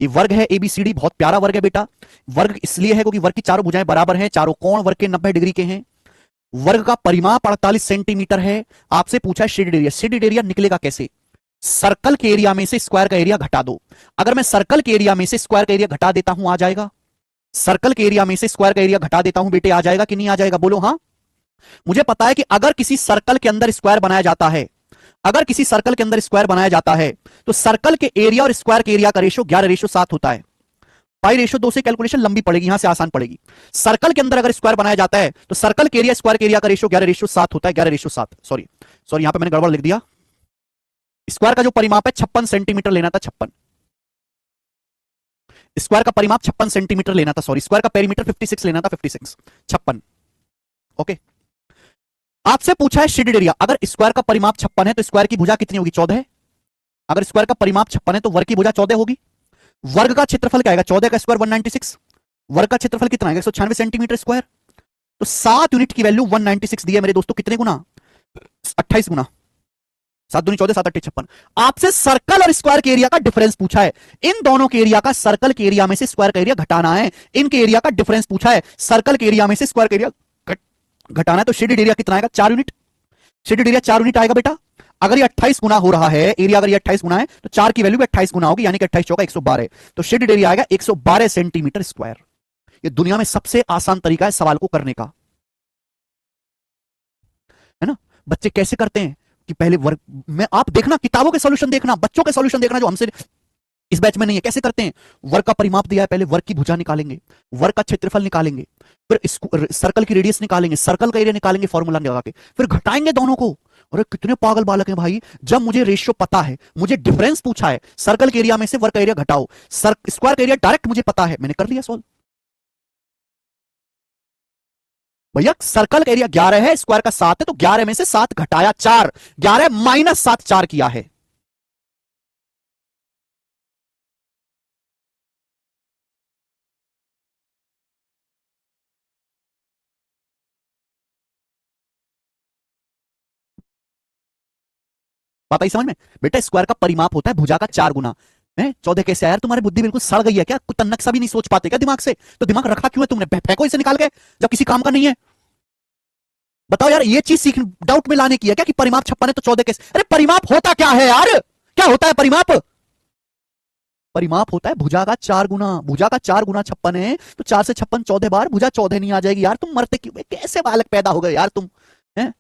ये वर्ग है एबीसीडी, बहुत प्यारा वर्ग है बेटा। वर्ग इसलिए है क्योंकि वर्ग की चारों भुजाएं बराबर हैं, चारों कोण वर्ग के 90 डिग्री के हैं। वर्ग का परिमाप 48 सेंटीमीटर है। आपसे पूछा है शेडेड एरिया, शेडेड एरिया निकलेगा कैसे? सर्कल के एरिया में से स्क्वायर का एरिया घटा दो। अगर मैं सर्कल के एरिया में से स्क्वायर का एरिया घटा देता हूं, आ जाएगा। सर्कल के एरिया में से स्क्वायर का एरिया घटा देता हूं बेटे, आ जाएगा कि नहीं आ जाएगा? बोलो हां। मुझे पता है कि अगर किसी सर्कल के अंदर स्क्वायर बनाया जाता है, अगर किसी सर्कल के अंदर स्क्वायर बनाया जाता है तो सर्कल के एरिया और स्क्वायर के एरिया का रेशो 11:7 होता है। पाई/2 से कैलकुलेशन लंबी पड़ेगी, यहां से आसान पड़ेगी। सर्कल के अंदर अगर स्क्वायर बनाया जाता है तो सर्कल के एरिया स्क्वायर के एरिया का रेशो 11:7 होता है। 11:7, सॉरी यहां पे मैंने गड़बड़ लिख दिया। स्क्वायर का जो परिमाप है 56 सेंटीमीटर लेना था, 56। स्क्वायर का परिमाप 56 सेंटीमीटर लेना था, सॉरी स्क्वायर का पेरीमीटर 56 लेना था, 56, 56। ओके। आपसे पूछा है शेडेड एरिया। अगर स्क्वायर का परिमाप 56 है तो स्क्वायर की भुजा कितनी होगी? 14 है। अगर स्क्वायर का परिमाप 56 है तो वर्ग की भुजा 14 होगी। वर्ग का क्षेत्रफल क्या आएगा? 14 का स्क्वायर 196। वर्ग का क्षेत्रफल कितना आएगा? 196 सेंटीमीटर स्क्वायर। तो 7 यूनिट की वैल्यू 196 दी है मेरे दोस्तों। कितने गुना? 28 गुना। 7 दूनी 14, 7 8 56। आपसे सर्कल और स्क्वायर के एरिया का डिफरेंस पूछा है। इन दोनों के एरिया का, सर्कल के एरिया में से स्क्वायर का एरिया घटाना है। इनके एरिया का डिफरेंस पूछा है, सर्कल के एरिया में से स्क्वायर का एरिया घटाना है। तो शेडेड एरिया कितना आएगा? 4 यूनिट। शेडेड एरिया 4 यूनिट आएगा बेटा। अगर ये 28 गुना हो रहा है एरिया, अगर ये 28 गुना है तो 4 की वैल्यू 28 गुना होगी, यानी कि 28 चौका 112। तो शेडेड एरिया आएगा 112 सेंटीमीटर स्क्वायर। ये दुनिया में सबसे आसान तरीका है सवाल को करने का, है ना। बच्चे कैसे करते हैं कि पहले वर्ग में, आप देखना किताबों के सॉल्यूशन देखना, बच्चों के सॉल्यूशन देखना जो हमसे इस बैच में नहीं है। कैसे करते हैं? वर्ग का परिमाप दिया है, पहले वर्ग की भुजा निकालेंगे, वर्ग का क्षेत्रफल निकालेंगे, फिर सर्कल की रेडियस निकालेंगे, सर्कल का एरिया निकालेंगे फॉर्मूला लगा के, फिर घटाएंगे दोनों को। अरे कितने पागल बालक हैं भाई। जब मुझे रेशियो पता है, मुझे डिफरेंस पूछा है, सर्कल के एरिया में से वर्ग का एरिया घटाओ, स्क्वायर का एरिया डायरेक्ट मुझे पता है, मैंने कर लिया सॉल्व। भैया सर्कल का एरिया 11 है, स्क्वायर का 7 है, तो 11 में से 7 घटाया 4, 11 माइनस 7 4 किया है। बात आई समझ में? बेटा स्क्वायर का परिमाप होता है भुजा का 4 गुना है। 14 कैसे आया? तुम्हारी बुद्धि बिल्कुल सड़ गई है क्या? कुछ तन्नक सा भी नहीं सोच पाते क्या दिमाग से? तो दिमाग रखा क्यों है तुमने? फेंको इसे निकाल के जब किसी काम का नहीं है। बताओ यार, ये चीज सीख डाउट में लाने की है क्या कि परिमाप 56 है तो 14 कैसे? अरे परिमाप होता क्या है यार? क्या होता है परिमाप? परिमाप होता है भुजा का 4 गुना। भुजा का 4 गुना 56 है तो 4 से 56 14 बार, भुजा 14 नहीं आ जाएगी यार? तुम मरते क्यों? कैसे बालक पैदा हो गए यार तुम, हैं?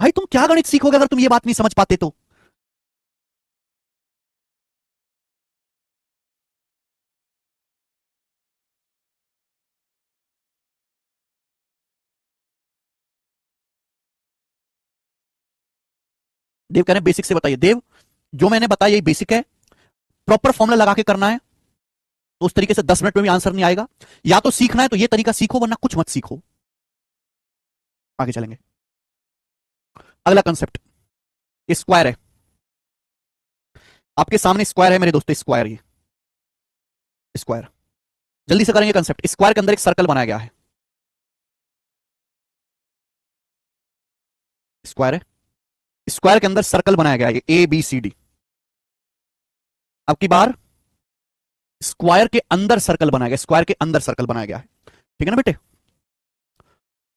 भाई तुम क्या गणित सीखोगे अगर तुम ये बात नहीं समझ पाते तो? देव कह रहे हैं बेसिक से बताइए। देव जो मैंने बताया ये बेसिक है, प्रॉपर फॉर्मूला लगा के करना है तो उस तरीके से 10 मिनट में भी आंसर नहीं आएगा। या तो सीखना है तो ये तरीका सीखो, वरना कुछ मत सीखो। आगे चलेंगे। अगला कंसेप्ट स्क्वायर है। आपके सामने स्क्वायर है मेरे दोस्तों, स्क्वायर। ये स्क्वायर जल्दी से करेंगे कंसेप्ट। स्क्वायर के अंदर एक सर्कल बनाया गया है, स्क्वायर है, स्क्वायर के अंदर सर्कल बनाया गया है ए बी सी डी। अब की बार स्क्वायर के अंदर सर्कल बनाया गया, स्क्वायर के अंदर सर्कल बनाया गया है, ठीक है ना बेटे।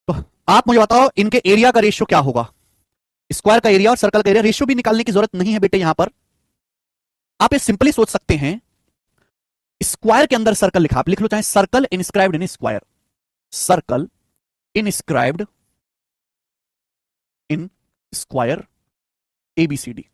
तो आप मुझे बताओ इनके एरिया का रेशियो क्या होगा? स्क्वायर का एरिया और सर्कल का एरिया रेशियो भी निकालने की जरूरत नहीं है बेटे। यहां पर आप ये सिंपली सोच सकते हैं, स्क्वायर के अंदर सर्कल लिखा, आप लिख लो चाहे circle inscribed in square, circle inscribed in square ABCD.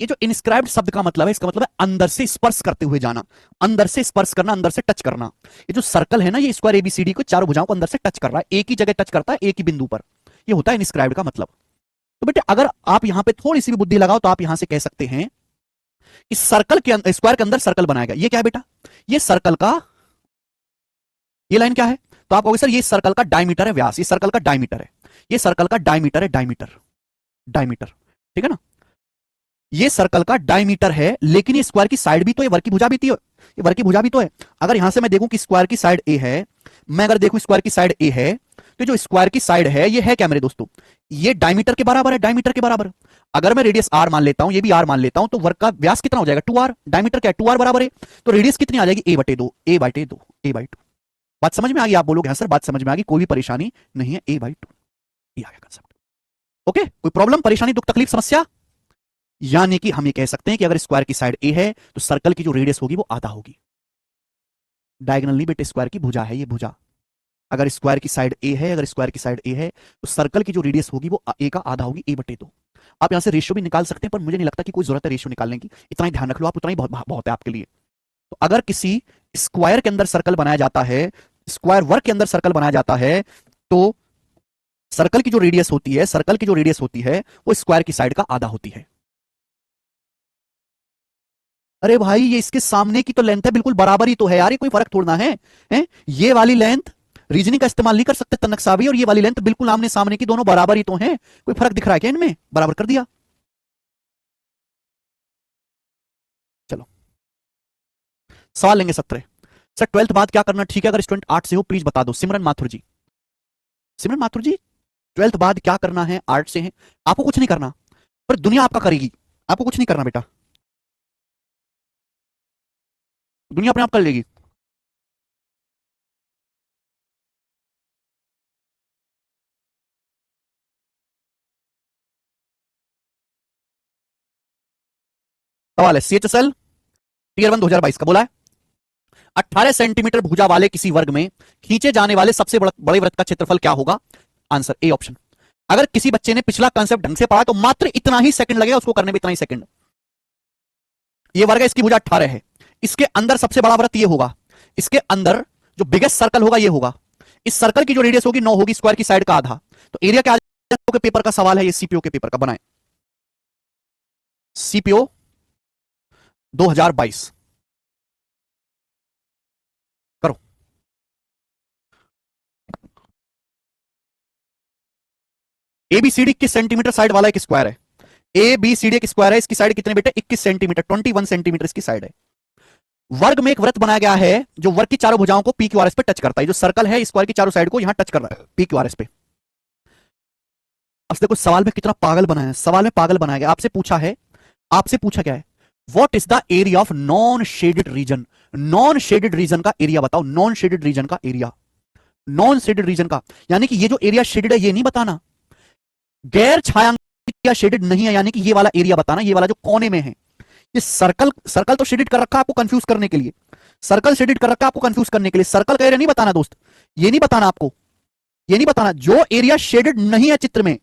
ये जो इनस्क्राइब्ड शब्द का मतलब है, इसका मतलब है अंदर से स्पर्श करते हुए जाना, अंदर से स्पर्श करना, अंदर से टच करना। ये जो सर्कल है ना, ये स्क्वायर एबीसीडी को चारों भुजाओं को अंदर से टच कर रहा है, एक ही जगह टच करता है, एक ही बिंदु पर। ये होता है इनस्क्राइब्ड का मतलब। तो बेटे अगर आप यहां पे थोड़ी सी भी बुद्धि लगाओ तो आप यहां से कह सकते हैं इस सर्कल के अंदर, स्क्वायर के अंदर सर्कल बनाया गया। ये क्या है बेटा? ये सर्कल का, ये लाइन क्या है? तो आप कहोगे सर ये सर्कल का डायमीटर है, व्यास। ये सर्कल का डायमीटर है, ये सर्कल का डायमीटर है, डायमीटर, डायमीटर, ठीक है ना? ये सर्कल का डायमीटर है, लेकिन ये स्क्वायर की साइड भी तो है, वर्ग की भुजा भी तो है, ये वर्ग की भुजा भी तो है। अगर यहां से मैं देखूं कि स्क्वायर की साइड ए है, मैं अगर देखूं स्क्वायर की साइड ए है, तो जो स्क्वायर की साइड है ये है क्या मेरे दोस्तों? ये डायमीटर के बराबर है, डायमीटर के बराबर। अगर मैं रेडियस आर मान लेता हूं, ये भी आर मान लेता हूं, तो वर्ग का व्यास कितना हो जाएगा? 2r। डायमीटर क्या है? 2r बराबर है, तो रेडियस कितनी आ जाएगी? a/2, a/2, a/2। बात समझ में आ गई? आप बोलोगे हाँ सर बात समझ में आ गई, कोई भी परेशानी नहीं है, a/2। ये आ गया कंसेप्ट। ओके, कोई प्रॉब्लम, परेशानी, दुख, तकलीफ, समस्या? यानी कि हम ये कह सकते हैं कि अगर स्क्वायर की साइड ए है तो सर्कल की जो रेडियस होगी वो आधा होगी। डायगोनल नहीं बेटे, स्क्वायर की भुजा है ये, भुजा। अगर स्क्वायर की साइड ए है, अगर स्क्वायर की साइड ए है तो सर्कल की जो रेडियस होगी वो ए का आधा होगी, a/2। आप यहां से रेशियो भी निकाल सकते हैं, पर मुझे नहीं लगता कि कोई जरूरत है रेशियो निकालने की, इतना ही ध्यान रख लो आप, उतना ही बहुत बहुत है आपके लिए। तो अगर किसी स्क्वायर के अंदर सर्कल बनाया जाता है, स्क्वायर वर्ग के अंदर सर्कल बनाया जाता है, तो सर्कल की जो रेडियस होती है, सर्कल की जो रेडियस होती है वो स्क्वायर की साइड का आधा होती है। अरे भाई ये इसके सामने की तो लेंथ है, बिल्कुल बराबर ही तो है यार, ये कोई फर्क थोड़ा है? ये वाली लेंथ रीजनिंग का इस्तेमाल नहीं कर सकते तनकसावी, और ये वाली लेंथ बिल्कुल आमने सामने की, दोनों बराबर ही तो हैं। कोई फर्क दिख रहा है क्या इनमें? बराबर कर दिया। चलो सवाल लेंगे 17। सर 12th बाद क्या करना ठीक है? अगर स्टूडेंट 8 से हो प्लीज बता दो। सिमरन माथुर जी, सिमरन माथुर जी 12th बाद क्या करना है? 8 से है, आपको कुछ नहीं करना, पर दुनिया आपका करेगी। आपको कुछ नहीं करना बेटा, दुनिया अपने आप कर लेगी। सवाल है सीएचएसएल टीयर 1 2022 का, बोला है 18 सेंटीमीटर भुजा वाले किसी वर्ग में खींचे जाने वाले सबसे बड़े वृत्त का क्षेत्रफल क्या होगा? Answer A option. अगर किसी बच्चे ने पिछला कंसेप्ट ढंग से पढ़ा तो मात्र इतना ही सेकंड लगेगा उसको करने में, इतना ही सेकंड। ये वर्ग है, इसकी भुजा 18 है, इसके अंदर सबसे बड़ा वृत्त ये होगा, इसके अंदर जो बिगेस्ट सर्कल होगा ये होगा, इस सर्कल की जो रेडियस होगी 9 होगी, स्क्वायर की साइड का आधा। तो एरिया क्या के पेपर का सवाल है, ये सीपीओ के पेपर का बनाए, सीपीओ 2022 करो। एबीसीडी 21 सेंटीमीटर साइड वाला एक स्क्वायर है, एबीसीडी एक स्क्वायर है, इसकी साइड कितने बेटे? 21 सेंटीमीटर, 21 सेंटीमीटर इसकी साइड है। वर्ग में एक वृत्त बनाया गया है जो वर्ग की चारों भुजाओं को पी क्यू आर एस पे टच करता है। जो सर्कल है स्क्वायर की चारों साइड को यहां टच कर रहा है पी क्यू आर एस पे। अब देखो सवाल में कितना पागल बनाया है, सवाल में पागल बनाया गया। आपसे पूछा है, आपसे पूछा गया है what is the area of non shaded region. Non shaded region का एरिया बताओ, नॉन शेडेड रीजन का एरिया, नॉन शेडेड रीजन का, यानी कि ये जो एरिया शेडेड है ये नहीं बताना, गैर छायांकित या शेडेड नहीं है, यानी कि ये वाला एरिया बताना, ये वाला जो कोने में है। ये सर्कल, सर्कल तो शेडेड कर रखा है आपको कंफ्यूज करने के लिए, सर्कल शेडेड कर रखा है आपको कंफ्यूज करने के लिए, सर्कल का एरिया नहीं बताना दोस्त, ये नहीं बताना आपको, ये नहीं बताना। जो एरिया शेडेड नहीं है चित्र में,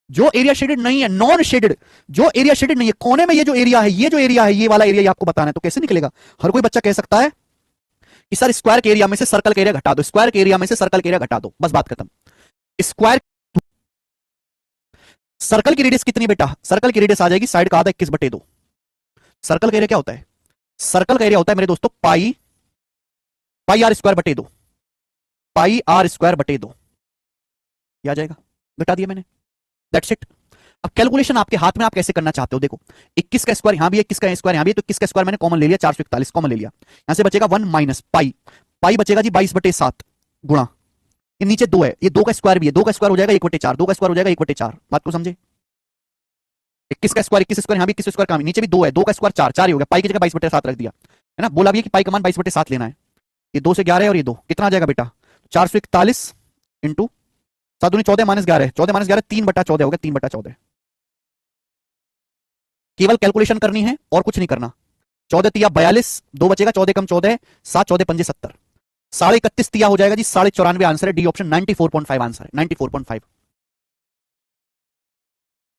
जो एरिया शेडेड नहीं है, नॉन शेडेड, जो एरिया शेडेड नहीं है कोने में, ये जो एरिया है, ये जो एरिया है, ये वाला एरिया ये आपको बताना है। तो कैसे निकलेगा? हर कोई बच्चा कह सकता है कि सर स्क्वायर के एरिया में से सर्कल का एरिया घटा दो, स्क्वायर के एरिया में से सर्कल का एरिया घटा दो, बस बात खत्म। स्क्वायर, सर्कल की रेडियस कितनी बेटा? सर्कल की रेडियस आ जाएगी साइड का आधा 21/2। सर्कल का एरिया क्या होता है? सर्कल का एरिया होता है मेरे दोस्तों पाई, पाई आर स्क्वायर बटे 2, पाई आर स्क्वायर बटे 2, आ जाएगा, घटा दिया मैंने, दैट्स इट। अब कैलकुलेशन आपके हाथ में, आप कैसे करना चाहते हो? देखो 21 का स्क्वायर यहां भी है, 21 का स्क्वायर यहां भी है, तो 21 का स्क्वायर मैंने कॉमन ले लिया, 441 कॉमन ले लिया, यहां से बचेगा 1 माइनस पाई, पाई बचेगा जी 22/7 गुणा, ये नीचे 2 है, ये 2 का स्क्वायर भी है, 2 का स्क्वायर हो जाएगा 1/4, 2 का स्क्वायर हो जाएगा 1/4, बात को समझे? 21 का स्क्वायर, 21 स्क्वायर यहां भी, 21 स्क्वायर कहां, नीचे भी 2 है, 2 का स्क्वायर 4, 4 ही हो गया, पाई की जगह 22/7 रख दिया है ना। बोला भी कि पाई का मान 22/7 लेना है, ये 2 से 11 है और ये 2 कितना आ जाएगा बेटा? 441 इंटू 7 दूनी 14 माइनस 11, 14 माइनस 11 3/14 हो गया, 3/14। केवल कैलकुलेशन करनी है और कुछ नहीं करना। 14 तिया 42, 2 बचेगा, 14 कम 14, 7 14 पंजे 70, 31.5 तिया हो जाएगा जी 94.5 आंसर है, डी ऑप्शन 94.5 आंसर है, 94.5।